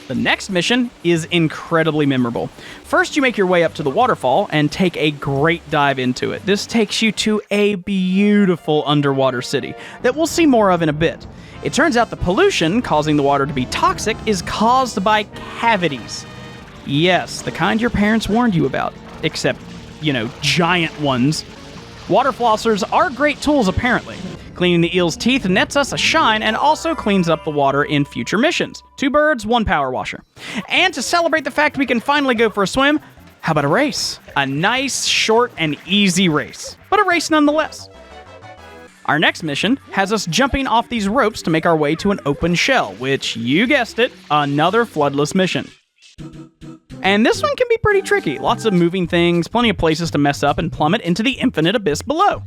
The next mission is incredibly memorable. First, you make your way up to the waterfall and take a great dive into it. This takes you to a beautiful underwater city that we'll see more of in a bit. It turns out the pollution causing the water to be toxic is caused by cavities. Yes, the kind your parents warned you about, except, giant ones. Water flossers are great tools, apparently. Cleaning the eel's teeth nets us a shine and also cleans up the water in future missions. 2 birds, 1 power washer. And to celebrate the fact we can finally go for a swim, how about a race? A nice, short, and easy race. But a race nonetheless. Our next mission has us jumping off these ropes to make our way to an open shell, which, you guessed it, another floodless mission. And this one can be pretty tricky. Lots of moving things, plenty of places to mess up and plummet into the infinite abyss below.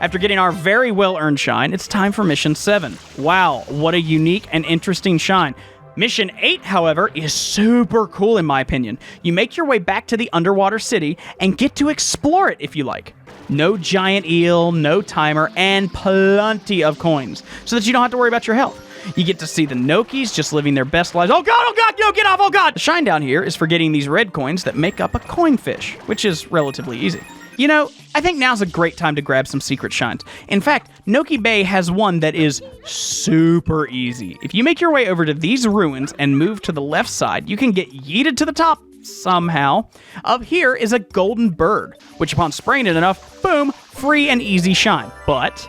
After getting our very well-earned shine, it's time for Mission 7. Wow, what a unique and interesting shine. Mission 8, however, is super cool in my opinion. You make your way back to the underwater city and get to explore it if you like. No giant eel, no timer, and plenty of coins, so that you don't have to worry about your health. You get to see the Nokis just living their best lives. Oh god, no, get off, oh god! The shine down here is for getting these red coins that make up a coin fish, which is relatively easy. You know, I think now's a great time to grab some secret shines. In fact, Noki Bay has one that is super easy. If you make your way over to these ruins and move to the left side, you can get yeeted to the top somehow. Up here is a golden bird, which upon spraying it enough, boom, free and easy shine. But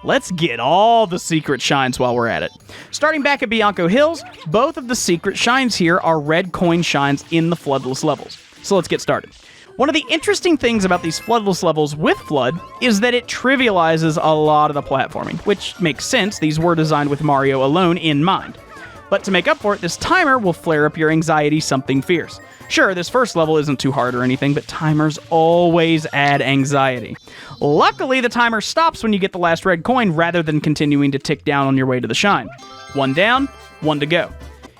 let's get all the secret shines while we're at it. Starting back at Bianco Hills, both of the secret shines here are red coin shines in the floodless levels. So let's get started. One of the interesting things about these floodless levels with FLUDD is that it trivializes a lot of the platforming, which makes sense, these were designed with Mario alone in mind. But to make up for it, this timer will flare up your anxiety something fierce. Sure, this first level isn't too hard or anything, but timers always add anxiety. Luckily, the timer stops when you get the last red coin rather than continuing to tick down on your way to the shine. One down, one to go.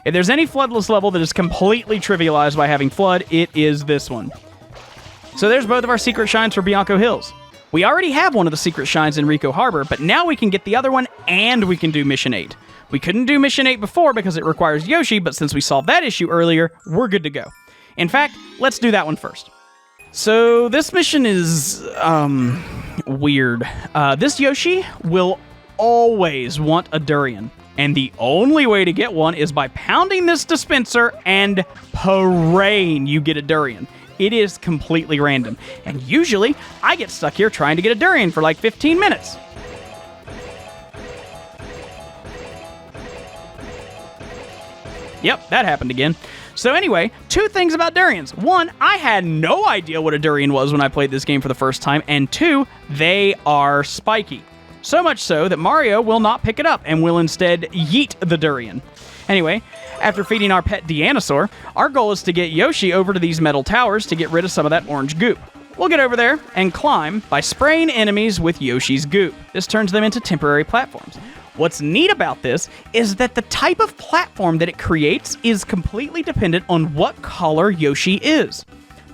If there's any floodless level that is completely trivialized by having FLUDD, it is this one. So there's both of our secret shines for Bianco Hills. We already have one of the secret shines in Rico Harbor, but now we can get the other one and we can do Mission 8. We couldn't do Mission 8 before because it requires Yoshi, but since we solved that issue earlier, we're good to go. In fact, let's do that one first. So this mission is, weird. This Yoshi will always want a durian. And the only way to get one is by pounding this dispenser and praying you get a durian. It is completely random. And usually, I get stuck here trying to get a durian for like 15 minutes. Yep, that happened again. So anyway, two things about durians. One, I had no idea what a durian was when I played this game for the first time. And two, they are spiky. So much so that Mario will not pick it up and will instead yeet the durian. Anyway, after feeding our pet Deanosaur, our goal is to get Yoshi over to these metal towers to get rid of some of that orange goop. We'll get over there and climb by spraying enemies with Yoshi's goop. This turns them into temporary platforms. What's neat about this is that the type of platform that it creates is completely dependent on what color Yoshi is.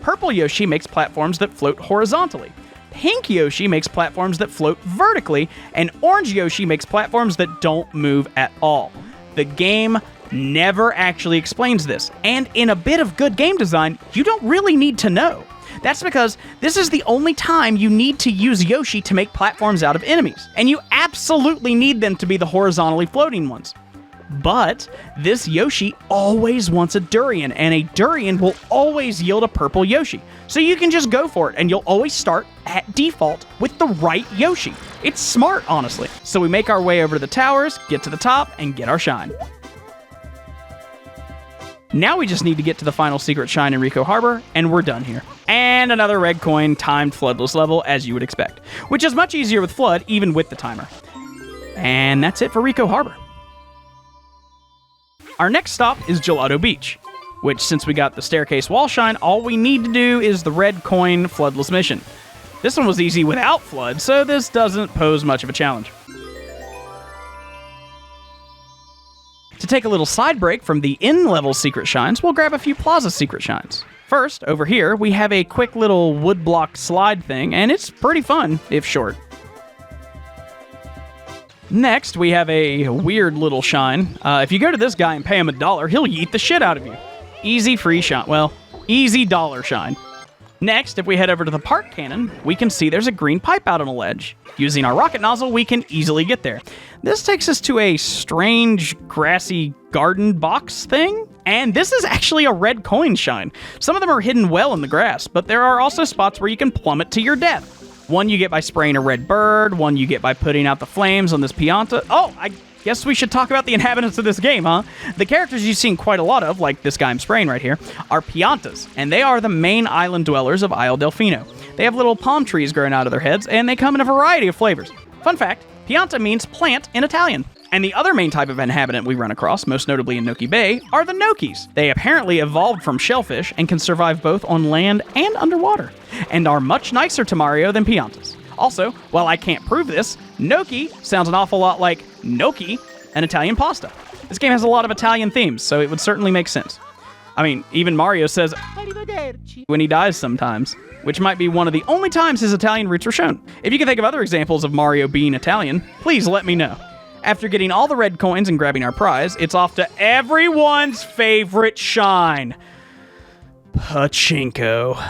Purple Yoshi makes platforms that float horizontally. Pink Yoshi makes platforms that float vertically, and orange Yoshi makes platforms that don't move at all. The game never actually explains this, and in a bit of good game design, you don't really need to know. That's because this is the only time you need to use Yoshi to make platforms out of enemies, and you absolutely need them to be the horizontally floating ones. But this Yoshi always wants a durian, and a durian will always yield a purple Yoshi. So you can just go for it, and you'll always start at default with the right Yoshi. It's smart, honestly. So we make our way over to the towers, get to the top, and get our shine. Now we just need to get to the final secret shine in Rico Harbor, and we're done here. And another red coin timed floodless level, as you would expect, which is much easier with FLUDD, even with the timer. And that's it for Rico Harbor. Our next stop is Gelato Beach, which, since we got the staircase wall shine, all we need to do is the red coin floodless mission. This one was easy without FLUDD, so this doesn't pose much of a challenge. To take a little side break from the in-level secret shines, we'll grab a few plaza secret shines. First, over here, we have a quick little woodblock slide thing, and it's pretty fun, if short. Next, we have a weird little shine. If you go to this guy and pay him $1, he'll yeet the shit out of you. Easy free shine. Well, easy dollar shine. Next, if we head over to the park cannon, we can see there's a green pipe out on a ledge. Using our rocket nozzle, we can easily get there. This takes us to a strange, grassy garden box thing. And this is actually a red coin shine. Some of them are hidden well in the grass, but there are also spots where you can plummet to your death. One you get by spraying a red bird, one you get by putting out the flames on this Pianta. Oh, I guess we should talk about the inhabitants of this game, huh? The characters you've seen quite a lot of, like this guy I'm spraying right here, are Piantas, and they are the main island dwellers of Isle Delfino. They have little palm trees growing out of their heads, and they come in a variety of flavors. Fun fact, Pianta means plant in Italian. And the other main type of inhabitant we run across, most notably in Noki Bay, are the Nokis. They apparently evolved from shellfish and can survive both on land and underwater, and are much nicer to Mario than Piantas. Also, while I can't prove this, gnocchi sounds an awful lot like gnocchi, an Italian pasta. This game has a lot of Italian themes, so it would certainly make sense. I mean, even Mario says when he dies sometimes, which might be one of the only times his Italian roots were shown. If you can think of other examples of Mario being Italian, please let me know. After getting all the red coins and grabbing our prize, it's off to everyone's favorite shine, Pachinko.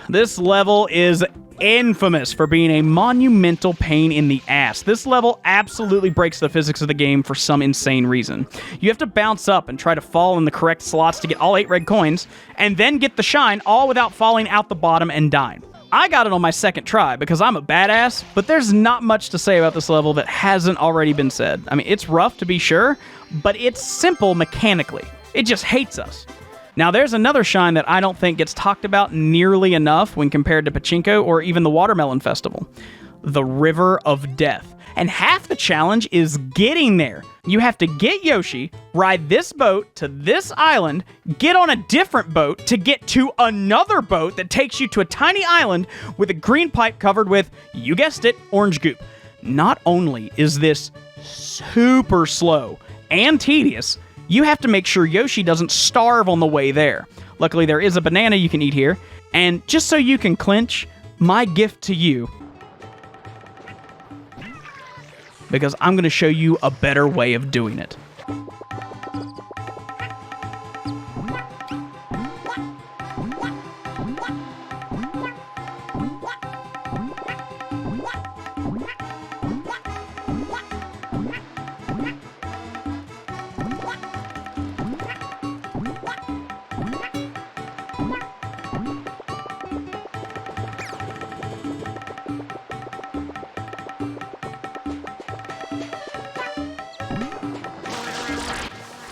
This level is infamous for being a monumental pain in the ass. This level absolutely breaks the physics of the game for some insane reason. You have to bounce up and try to fall in the correct slots to get all 8 red coins, and then get the shine, all without falling out the bottom and dying. I got it on my second try because I'm a badass, but there's not much to say about this level that hasn't already been said. I mean, it's rough to be sure, but it's simple mechanically. It just hates us. Now, there's another shine that I don't think gets talked about nearly enough when compared to Pachinko or even the Watermelon Festival. The River of Death. And half the challenge is getting there. You have to get Yoshi, ride this boat to this island, get on a different boat to get to another boat that takes you to a tiny island with a green pipe covered with, you guessed it, orange goop. Not only is this super slow and tedious, you have to make sure Yoshi doesn't starve on the way there. Luckily, there is a banana you can eat here. And just so you can clinch, my gift to you, because I'm going to show you a better way of doing it.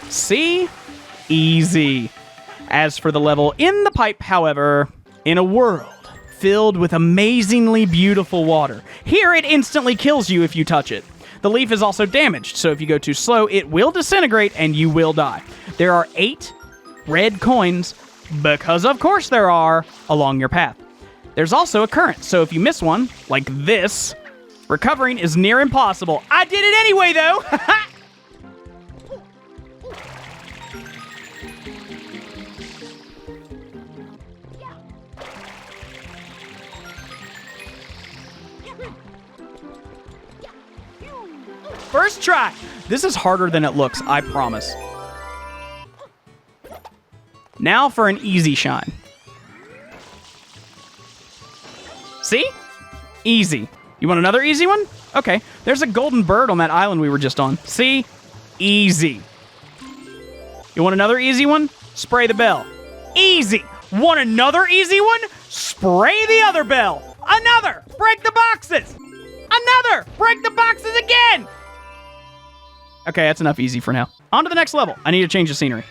See? Easy. As for the level in the pipe, however, in a world filled with amazingly beautiful water, here it instantly kills you if you touch it. The leaf is also damaged, so if you go too slow, it will disintegrate and you will die. There are 8 red coins, because of course there are, along your path. There's also a current, so if you miss one, like this, recovering is near impossible. I did it anyway, though! First try! This is harder than it looks, I promise. Now for an easy shine. See? Easy. You want another easy one? Okay, there's a golden bird on that island we were just on. See? Easy. You want another easy one? Spray the bell. Easy. Want another easy one? Spray the other bell. Another! Break the boxes! Another! Break the boxes again! Okay, that's enough easy for now. On to the next level. I need to change the scenery.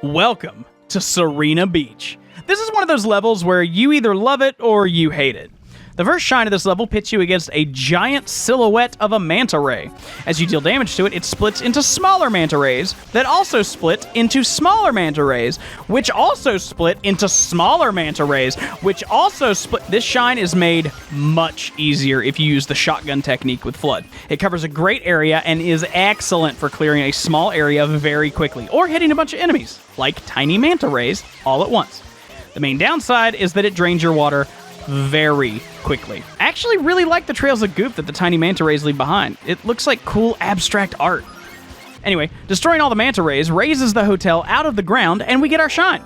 Welcome to Serena Beach. This is one of those levels where you either love it or you hate it. The first shine of this level pits you against a giant silhouette of a manta ray. As you deal damage to it, it splits into smaller manta rays that also split into smaller manta rays, which also split into smaller manta rays, which also split. This shine is made much easier if you use the shotgun technique with FLUDD. It covers a great area and is excellent for clearing a small area very quickly, or hitting a bunch of enemies, like tiny manta rays, all at once. The main downside is that it drains your water very quickly. I actually really like the trails of goop that the tiny manta rays leave behind. It looks like cool abstract art. Anyway, destroying all the manta rays raises the hotel out of the ground and we get our shine.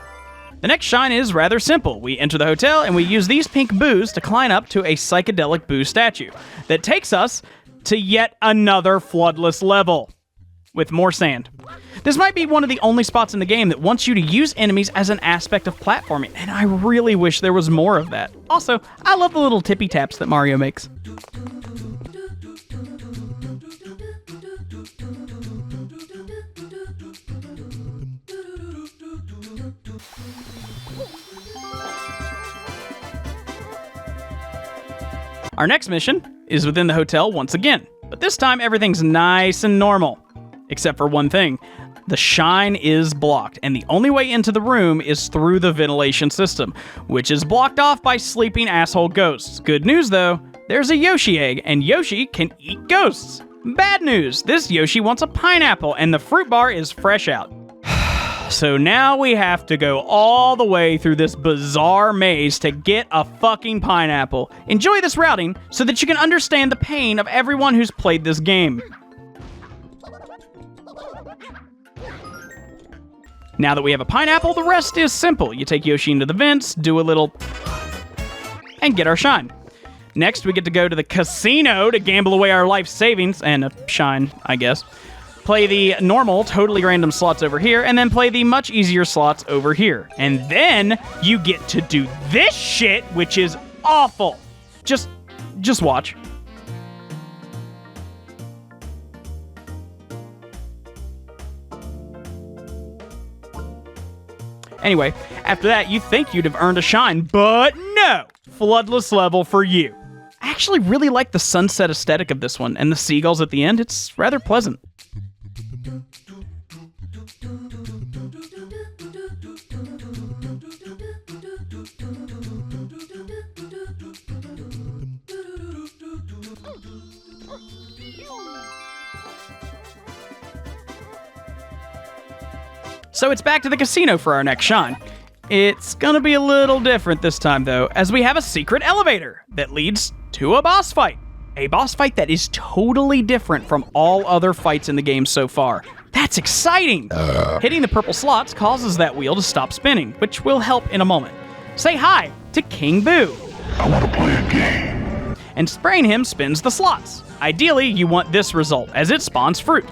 The next shine is rather simple. We enter the hotel and we use these pink boos to climb up to a psychedelic boo statue that takes us to yet another floodless level with more sand. This might be one of the only spots in the game that wants you to use enemies as an aspect of platforming, and I really wish there was more of that. Also, I love the little tippy taps that Mario makes. Our next mission is within the hotel once again, but this time everything's nice and normal. Except for one thing. the shine is blocked, and the only way into the room is through the ventilation system, which is blocked off by sleeping asshole ghosts. Good news though, there's a Yoshi egg, and Yoshi can eat ghosts. Bad news, this Yoshi wants a pineapple, and the fruit bar is fresh out. So now we have to go all the way through this bizarre maze to get a fucking pineapple. Enjoy this routing so that you can understand the pain of everyone who's played this game. Now that we have a pineapple, the rest is simple. You take Yoshi into the vents, do a little, and get our shine. Next, we get to go to the casino to gamble away our life savings, and a shine, I guess. Play the normal, totally random slots over here, and then play the much easier slots over here. And then you get to do this shit, which is awful. Just watch. Anyway, after that, you think you'd have earned a shine, but no! Floodless level for you. I actually really like the sunset aesthetic of this one, and the seagulls at the end, it's rather pleasant. So it's back to the casino for our next shine. It's gonna be a little different this time though, as we have a secret elevator that leads to a boss fight. A boss fight that is totally different from all other fights in the game so far. That's exciting! Hitting the purple slots causes that wheel to stop spinning, which will help in a moment. Say hi to King Boo. I want to play a game. And spraying him spins the slots. Ideally, you want this result, as it spawns fruit.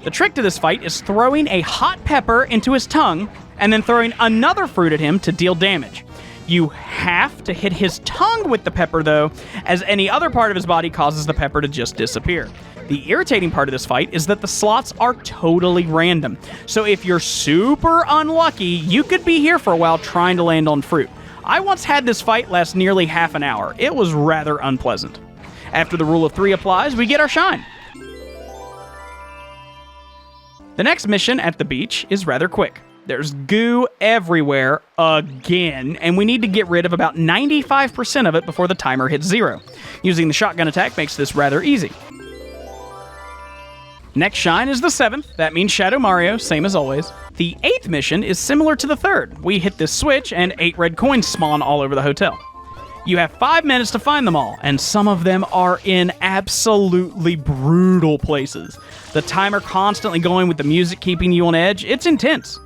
The trick to this fight is throwing a hot pepper into his tongue, and then throwing another fruit at him to deal damage. You have to hit his tongue with the pepper though, as any other part of his body causes the pepper to just disappear. The irritating part of this fight is that the slots are totally random. So if you're super unlucky, you could be here for a while trying to land on fruit. I once had this fight last nearly half an hour. It was rather unpleasant. After the rule of 3 applies, we get our shine. The next mission at the beach is rather quick. There's goo everywhere again, and we need to get rid of about 95% of it before the timer hits 0. Using the shotgun attack makes this rather easy. Next shine is the 7th. That means Shadow Mario, same as always. The 8th mission is similar to the 3rd. We hit this switch and 8 red coins spawn all over the hotel. You have 5 minutes to find them all, and some of them are in absolutely brutal places. The timer constantly going with the music keeping you on edge. It's intense.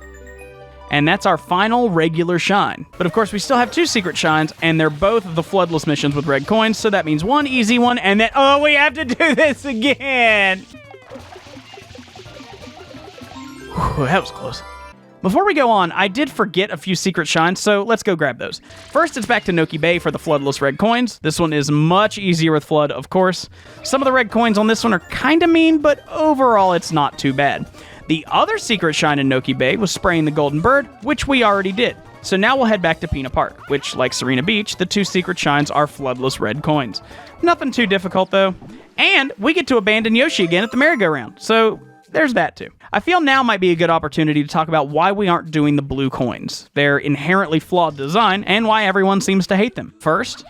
And that's our final regular shine. But of course, we still have 2 secret shines, and they're both the floodless missions with red coins, so that means 1 easy one, and then, oh, we have to do this again! Whew, that was close. Before we go on, I did forget a few secret shines, so let's go grab those. First, it's back to Noki Bay for the floodless red coins. This one is much easier with FLUDD, of course. Some of the red coins on this one are kinda mean, but overall it's not too bad. The other secret shine in Noki Bay was spraying the golden bird, which we already did. So now we'll head back to Pinna Park, which, like Serena Beach, the 2 secret shines are floodless red coins. Nothing too difficult though. And we get to abandon Yoshi again at the merry-go-round, so there's that too. I feel now might be a good opportunity to talk about why we aren't doing the blue coins, their inherently flawed design, and why everyone seems to hate them. First,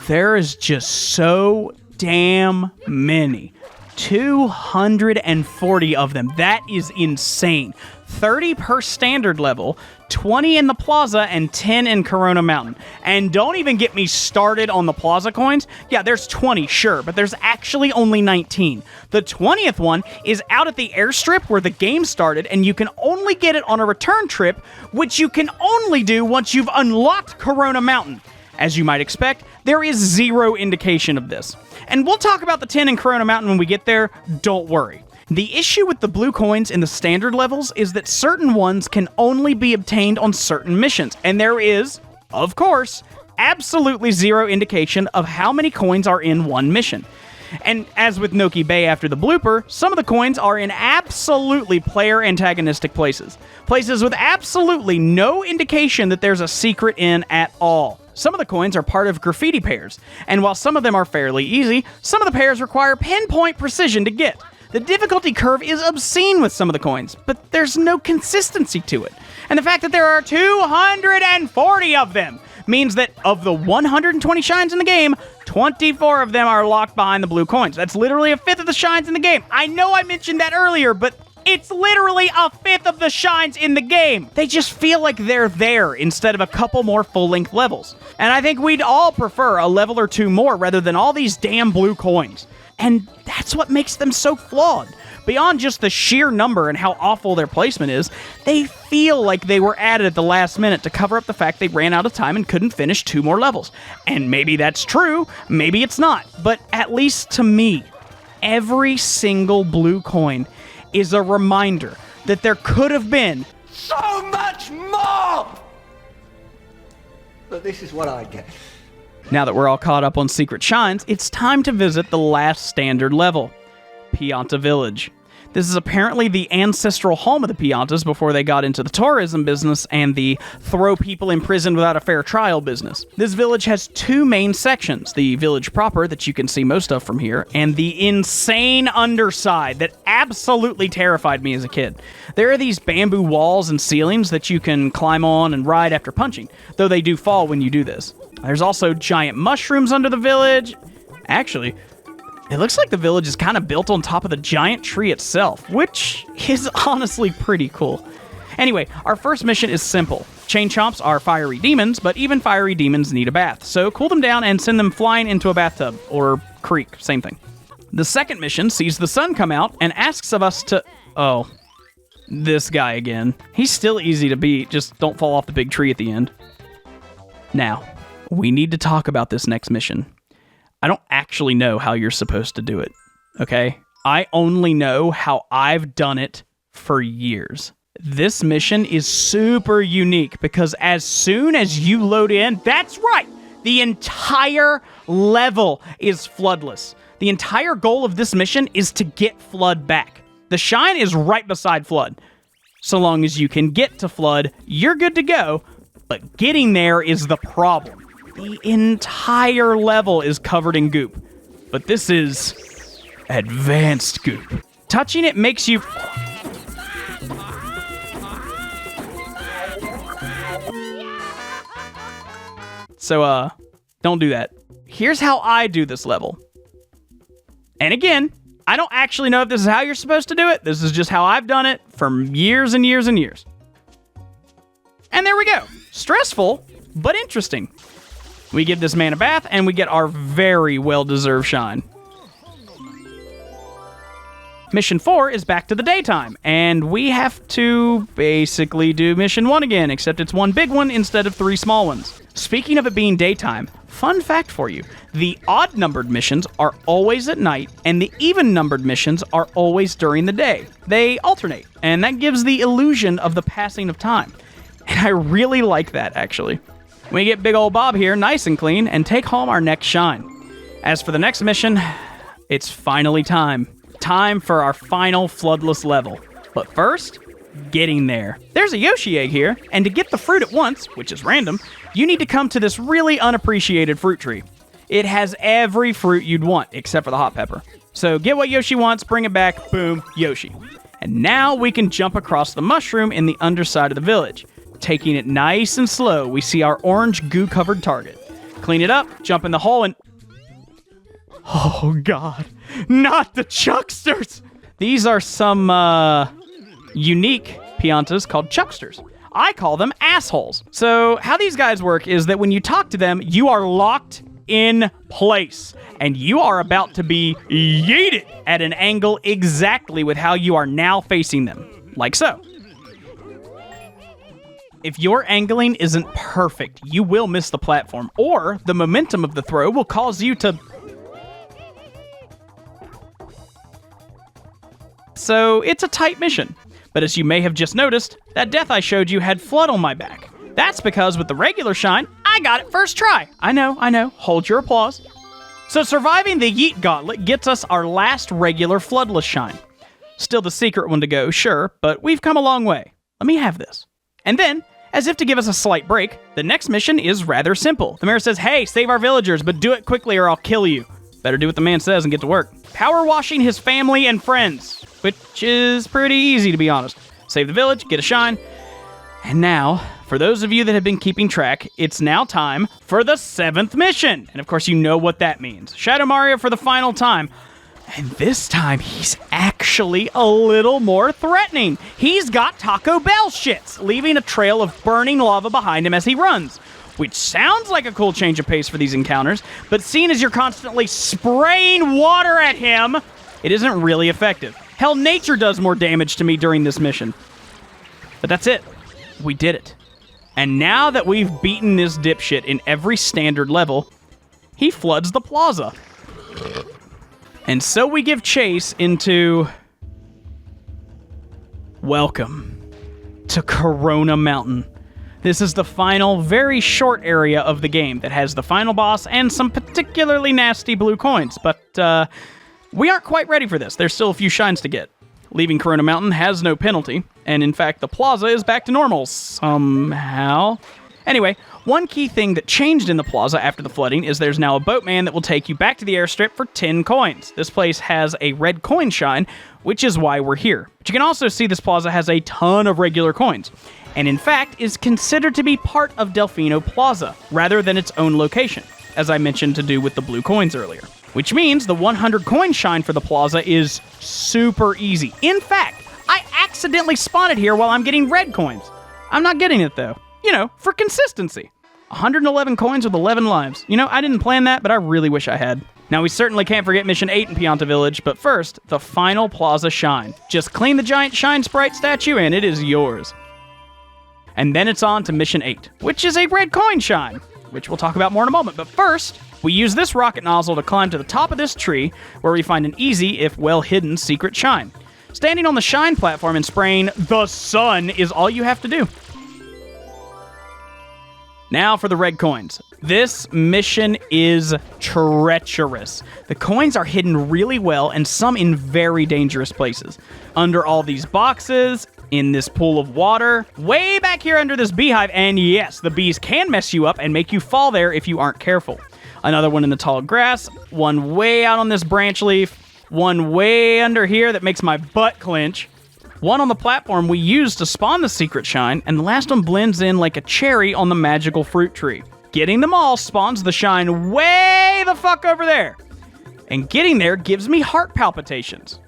there is just so damn many. 240 of them. That is insane. 30 per standard level, 20 in the plaza, and 10 in Corona Mountain. And don't even get me started on the plaza coins. Yeah, there's 20, sure, but there's actually only 19. The 20th one is out at the airstrip where the game started, and you can only get it on a return trip, which you can only do once you've unlocked Corona Mountain. As you might expect, there is 0 indication of this. And we'll talk about the 10 in Corona Mountain when we get there, don't worry. The issue with the blue coins in the standard levels is that certain ones can only be obtained on certain missions, and there is, of course, absolutely 0 indication of how many coins are in one mission. And as with Noki Bay after the blooper, some of the coins are in absolutely player antagonistic places. Places with absolutely no indication that there's a secret in at all. Some of the coins are part of graffiti pairs, and while some of them are fairly easy, some of the pairs require pinpoint precision to get. The difficulty curve is obscene with some of the coins, but there's no consistency to it. And the fact that there are 240 of them means that of the 120 shines in the game, 24 of them are locked behind the blue coins. That's literally a fifth of the shines in the game. I know I mentioned that earlier, but it's literally a fifth of the shines in the game. They just feel like they're there instead of a couple more full-length levels. And I think we'd all prefer a level or two more rather than all these damn blue coins. And that's what makes them so flawed. Beyond just the sheer number and how awful their placement is, they feel like they were added at the last minute to cover up the fact they ran out of time and couldn't finish 2 more levels. And maybe that's true, maybe it's not. But at least to me, every single blue coin is a reminder that there could have been so much more! But this is what I get. Now that we're all caught up on Secret Shines, it's time to visit the last standard level, Pianta Village. This is apparently the ancestral home of the Piantas before they got into the tourism business and the throw people in prison without a fair trial business. This village has 2 main sections, the village proper that you can see most of from here, and the insane underside that absolutely terrified me as a kid. There are these bamboo walls and ceilings that you can climb on and ride after punching, though they do fall when you do this. There's also giant mushrooms under the village. Actually, it looks like the village is kind of built on top of the giant tree itself, which is honestly pretty cool. Anyway, our first mission is simple. Chain Chomps are fiery demons, but even fiery demons need a bath, so cool them down and send them flying into a bathtub, or creek, same thing. The second mission sees the sun come out and asks of us to... Oh, this guy again. He's still easy to beat, just don't fall off the big tree at the end. Now, we need to talk about this next mission. I don't actually know how you're supposed to do it, okay? I only know how I've done it for years. This mission is super unique because as soon as you load in, that's right, the entire level is floodless. The entire goal of this mission is to get FLUDD back. The shine is right beside FLUDD. So long as you can get to FLUDD, you're good to go, but getting there is the problem. The entire level is covered in goop, but this is advanced goop. Touching it makes you... So, don't do that. Here's how I do this level. And again, I don't actually know if this is how you're supposed to do it. This is just how I've done it for years and years and years. And there we go. Stressful, but interesting. We give this man a bath, and we get our very well-deserved shine. Mission 4 is back to the daytime, and we have to basically do Mission 1 again, except it's one big one instead of 3 small ones. Speaking of it being daytime, fun fact for you, the odd-numbered missions are always at night, and the even-numbered missions are always during the day. They alternate, and that gives the illusion of the passing of time. And I really like that, actually. We get big old Bob here, nice and clean, and take home our next shine. As for the next mission, it's finally time. Time for our final floodless level. But first, getting there. There's a Yoshi egg here, and to get the fruit at once, which is random, you need to come to this really unappreciated fruit tree. It has every fruit you'd want, except for the hot pepper. So get what Yoshi wants, bring it back, boom, Yoshi. And now we can jump across the mushroom in the underside of the village. Taking it nice and slow, we see our orange goo-covered target. Clean it up, jump in the hole, and... Oh, God. Not the Chucksters! These are some, unique Piantas called Chucksters. I call them assholes. So, how these guys work is that when you talk to them, you are locked in place. And you are about to be yeeted at an angle exactly with how you are now facing them. Like so. If your angling isn't perfect, you will miss the platform, or the momentum of the throw will cause you to... So, it's a tight mission. But as you may have just noticed, that death I showed you had FLUDD on my back. That's because with the regular shine, I got it first try. I know. Hold your applause. So surviving the Yeet Gauntlet gets us our last regular floodless shine. Still the secret one to go, sure, but we've come a long way. Let me have this. And then, as if to give us a slight break, the next mission is rather simple. The mayor says, hey, save our villagers, but do it quickly or I'll kill you. Better do what the man says and get to work. Power washing his family and friends, which is pretty easy to be honest. Save the village, get a shine. And now, for those of you that have been keeping track, it's now time for the 7th mission. And of course, you know what that means. Shadow Mario for the final time. And this time, he's actually a little more threatening. He's got Taco Bell shits, leaving a trail of burning lava behind him as he runs. Which sounds like a cool change of pace for these encounters, but seeing as you're constantly spraying water at him, it isn't really effective. Hell, nature does more damage to me during this mission. But that's it. We did it. And now that we've beaten this dipshit in every standard level, he floods the plaza. And so we give chase into... Welcome to Corona Mountain. This is the final, very short area of the game that has the final boss and some particularly nasty blue coins, but we aren't quite ready for this. There's still a few shines to get. Leaving Corona Mountain has no penalty, and in fact, the plaza is back to normal somehow. Anyway, one key thing that changed in the plaza after the flooding is there's now a boatman that will take you back to the airstrip for 10 coins. This place has a red coin shine, which is why we're here. But you can also see this plaza has a ton of regular coins, and in fact is considered to be part of Delfino Plaza, rather than its own location, as I mentioned to do with the blue coins earlier. Which means the 100 coin shine for the plaza is super easy. In fact, I accidentally spawned it here while I'm getting red coins. I'm not getting it though. You know, for consistency. 111 coins with 11 lives. You know, I didn't plan that, but I really wish I had. Now, we certainly can't forget Mission 8 in Pianta Village, but first, the final plaza shine. Just clean the giant shine sprite statue and it is yours. And then it's on to Mission 8, which is a red coin shine, which we'll talk about more in a moment. But first, we use this rocket nozzle to climb to the top of this tree, where we find an easy, if well-hidden, secret shine. Standing on the shine platform and spraying the sun is all you have to do. Now for the red coins. This mission is treacherous. The coins are hidden really well and some in very dangerous places. Under all these boxes, in this pool of water, way back here under this beehive, and yes, the bees can mess you up and make you fall there if you aren't careful. Another one in the tall grass, one way out on this branch leaf, one way under here that makes my butt clench, one on the platform we used to spawn the secret shine, and the last one blends in like a cherry on the magical fruit tree. Getting them all spawns the shine way the fuck over there. And getting there gives me heart palpitations.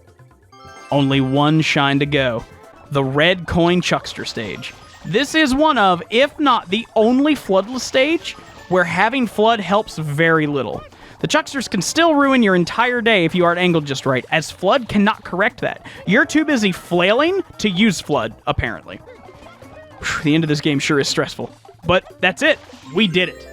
Only one shine to go. The red coin chuckster stage. This is one of, if not the only floodless stage, where having FLUDD helps very little. The chucksters can still ruin your entire day if you aren't angled just right, as FLUDD cannot correct that. You're too busy flailing to use FLUDD, apparently. Whew, the end of this game sure is stressful. But that's it. We did it.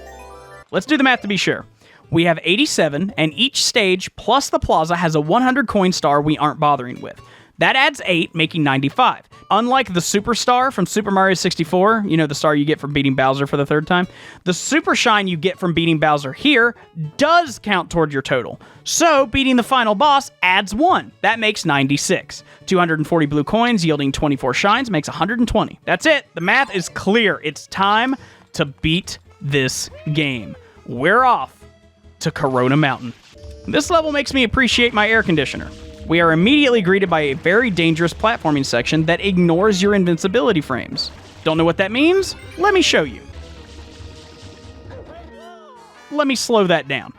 Let's do the math to be sure. We have 87, and each stage plus the plaza has a 100 coin star we aren't bothering with. That adds 8, making 95. Unlike the Superstar from Super Mario 64, you know, the star you get from beating Bowser for the 3rd time, the Super Shine you get from beating Bowser here does count toward your total. So, beating the final boss adds 1. That makes 96. 240 blue coins yielding 24 shines makes 120. That's it. The math is clear. It's time to beat this game. We're off to Corona Mountain. This level makes me appreciate my air conditioner. We are immediately greeted by a very dangerous platforming section that ignores your invincibility frames. Don't know what that means? Let me show you. Let me slow that down.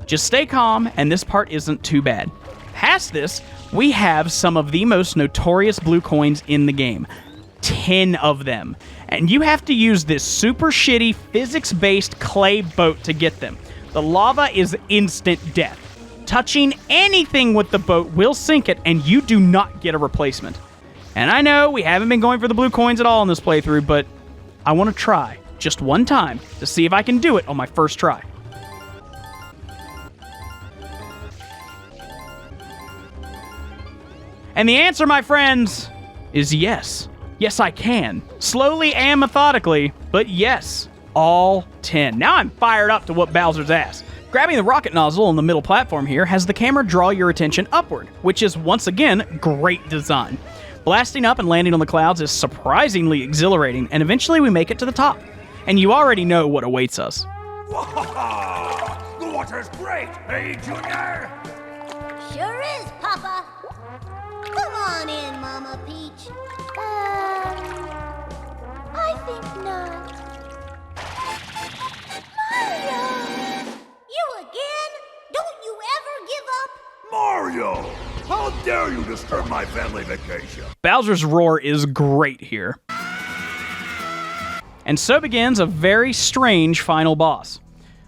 Just stay calm, and this part isn't too bad. Past this, we have some of the most notorious blue coins in the game. 10 of them. And you have to use this super shitty physics-based clay boat to get them. The lava is instant death. Touching anything with the boat will sink it, and you do not get a replacement. And I know we haven't been going for the blue coins at all in this playthrough, but I want to try just one time to see if I can do it on my first try. And the answer, my friends, is yes. Yes, I can. Slowly and methodically, but yes. All 10. Now I'm fired up to whoop Bowser's ass. Grabbing the rocket nozzle on the middle platform here has the camera draw your attention upward, which is once again great design. Blasting up and landing on the clouds is surprisingly exhilarating, and eventually we make it to the top. and you already know what awaits us. The water's great, hey, Junior? Sure is, Papa. Come on in, Mama Peach. I think not. Mario! You again? Don't you ever give up? Mario! How dare you disturb my family vacation? Bowser's roar is great here. And so begins a very strange final boss.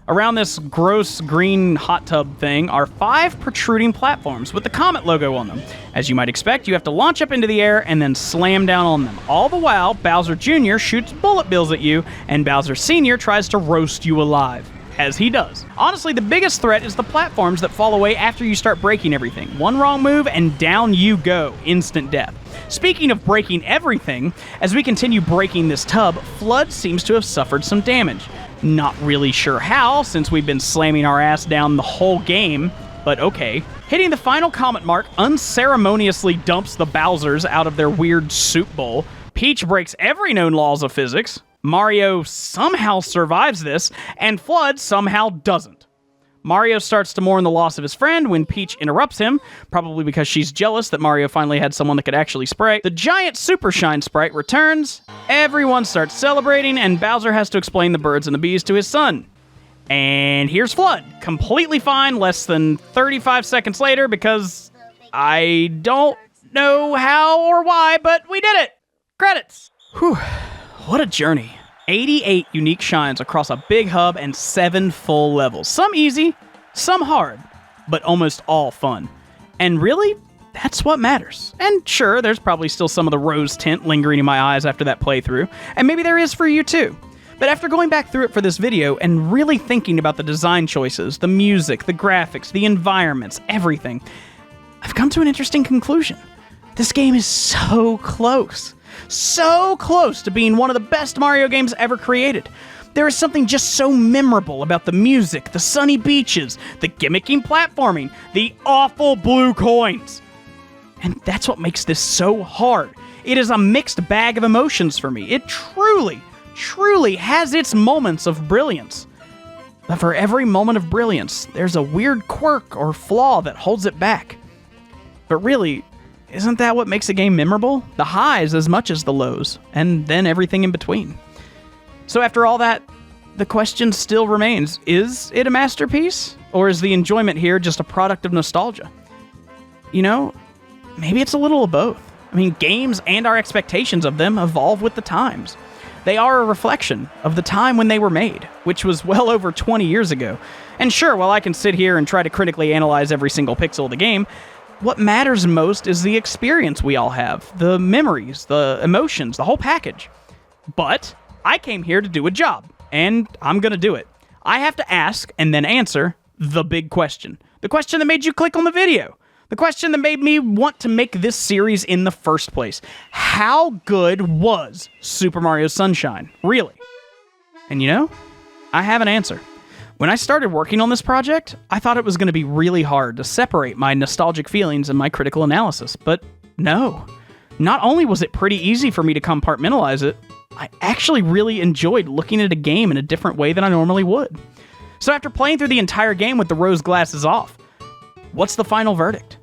Around this gross green hot tub thing are 5 protruding platforms with the Comet logo on them. As you might expect, you have to launch up into the air and then slam down on them. All the while, Bowser Jr. shoots bullet bills at you, and Bowser Sr. tries to roast you alive. As he does. Honestly, the biggest threat is the platforms that fall away after you start breaking everything. One wrong move and down you go. Instant death. Speaking of breaking everything, as we continue breaking this tub, FLUDD seems to have suffered some damage. Not really sure how, since we've been slamming our ass down the whole game, but okay. Hitting the final Comet mark unceremoniously dumps the Bowsers out of their weird soup bowl. Peach breaks every known laws of physics. Mario somehow survives this, and FLUDD somehow doesn't. Mario starts to mourn the loss of his friend when Peach interrupts him, probably because she's jealous that Mario finally had someone that could actually spray. The giant Super Shine sprite returns, everyone starts celebrating, and Bowser has to explain the birds and the bees to his son. And here's FLUDD, completely fine less than 35 seconds later because I don't know how or why, but we did it! Credits! Whew. What a journey. 88 unique shines across a big hub and 7 full levels. Some easy, some hard, but almost all fun. And really, that's what matters. And sure, there's probably still some of the rose tint lingering in my eyes after that playthrough, and maybe there is for you too. But after going back through it for this video and really thinking about the design choices, the music, the graphics, the environments, everything, I've come to an interesting conclusion. This game is so close. So close to being one of the best Mario games ever created. There is something just so memorable about the music, the sunny beaches, the gimmicking platforming, the awful blue coins. And that's what makes this so hard. It is a mixed bag of emotions for me. It truly, truly has its moments of brilliance. But for every moment of brilliance, there's a weird quirk or flaw that holds it back. But really, isn't that what makes a game memorable? The highs as much as the lows, and then everything in between. So after all that, the question still remains, is it a masterpiece? Or is the enjoyment here just a product of nostalgia? You know, maybe it's a little of both. I mean, games and our expectations of them evolve with the times. They are a reflection of the time when they were made, which was well over 20 years ago. And sure, while I can sit here and try to critically analyze every single pixel of the game, what matters most is the experience we all have, the memories, the emotions, the whole package. But I came here to do a job, and I'm gonna do it. I have to ask and then answer the big question. The question that made you click on the video. The question that made me want to make this series in the first place. How good was Super Mario Sunshine, really? And you know, I have an answer. When I started working on this project, I thought it was going to be really hard to separate my nostalgic feelings and my critical analysis, but no. Not only was it pretty easy for me to compartmentalize it, I actually really enjoyed looking at a game in a different way than I normally would. So after playing through the entire game with the rose glasses off, what's the final verdict?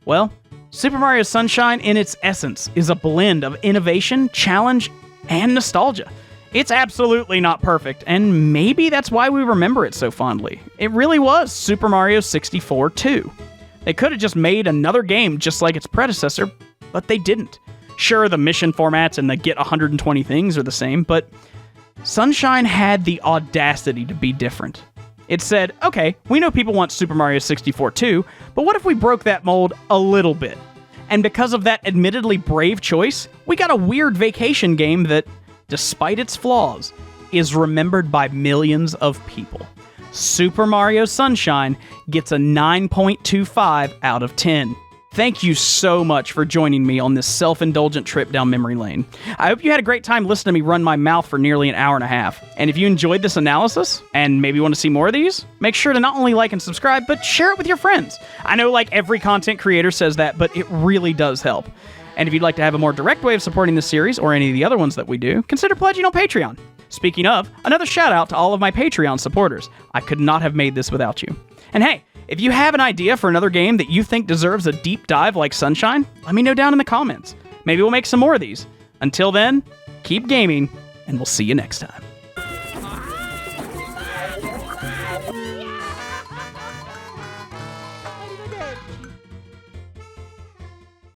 Well, Super Mario Sunshine in its essence is a blend of innovation, challenge, and nostalgia. It's absolutely not perfect, and maybe that's why we remember it so fondly. It really was Super Mario 64 2. They could have just made another game just like its predecessor, but they didn't. Sure, the mission formats and the get 120 things are the same, but Sunshine had the audacity to be different. It said, okay, we know people want Super Mario 64 2, but what if we broke that mold a little bit? And because of that admittedly brave choice, we got a weird vacation game that, despite its flaws, is remembered by millions of people. Super Mario Sunshine gets a 9.25 out of 10. Thank you so much for joining me on this self-indulgent trip down memory lane. I hope you had a great time listening to me run my mouth for nearly an hour and a half. And if you enjoyed this analysis, and maybe want to see more of these, make sure to not only like and subscribe, but share it with your friends. I know like every content creator says that, but it really does help. And if you'd like to have a more direct way of supporting this series, or any of the other ones that we do, consider pledging on Patreon. Speaking of, another shout out to all of my Patreon supporters. I could not have made this without you. And hey, if you have an idea for another game that you think deserves a deep dive like Sunshine, let me know down in the comments. Maybe we'll make some more of these. Until then, keep gaming, and we'll see you next time.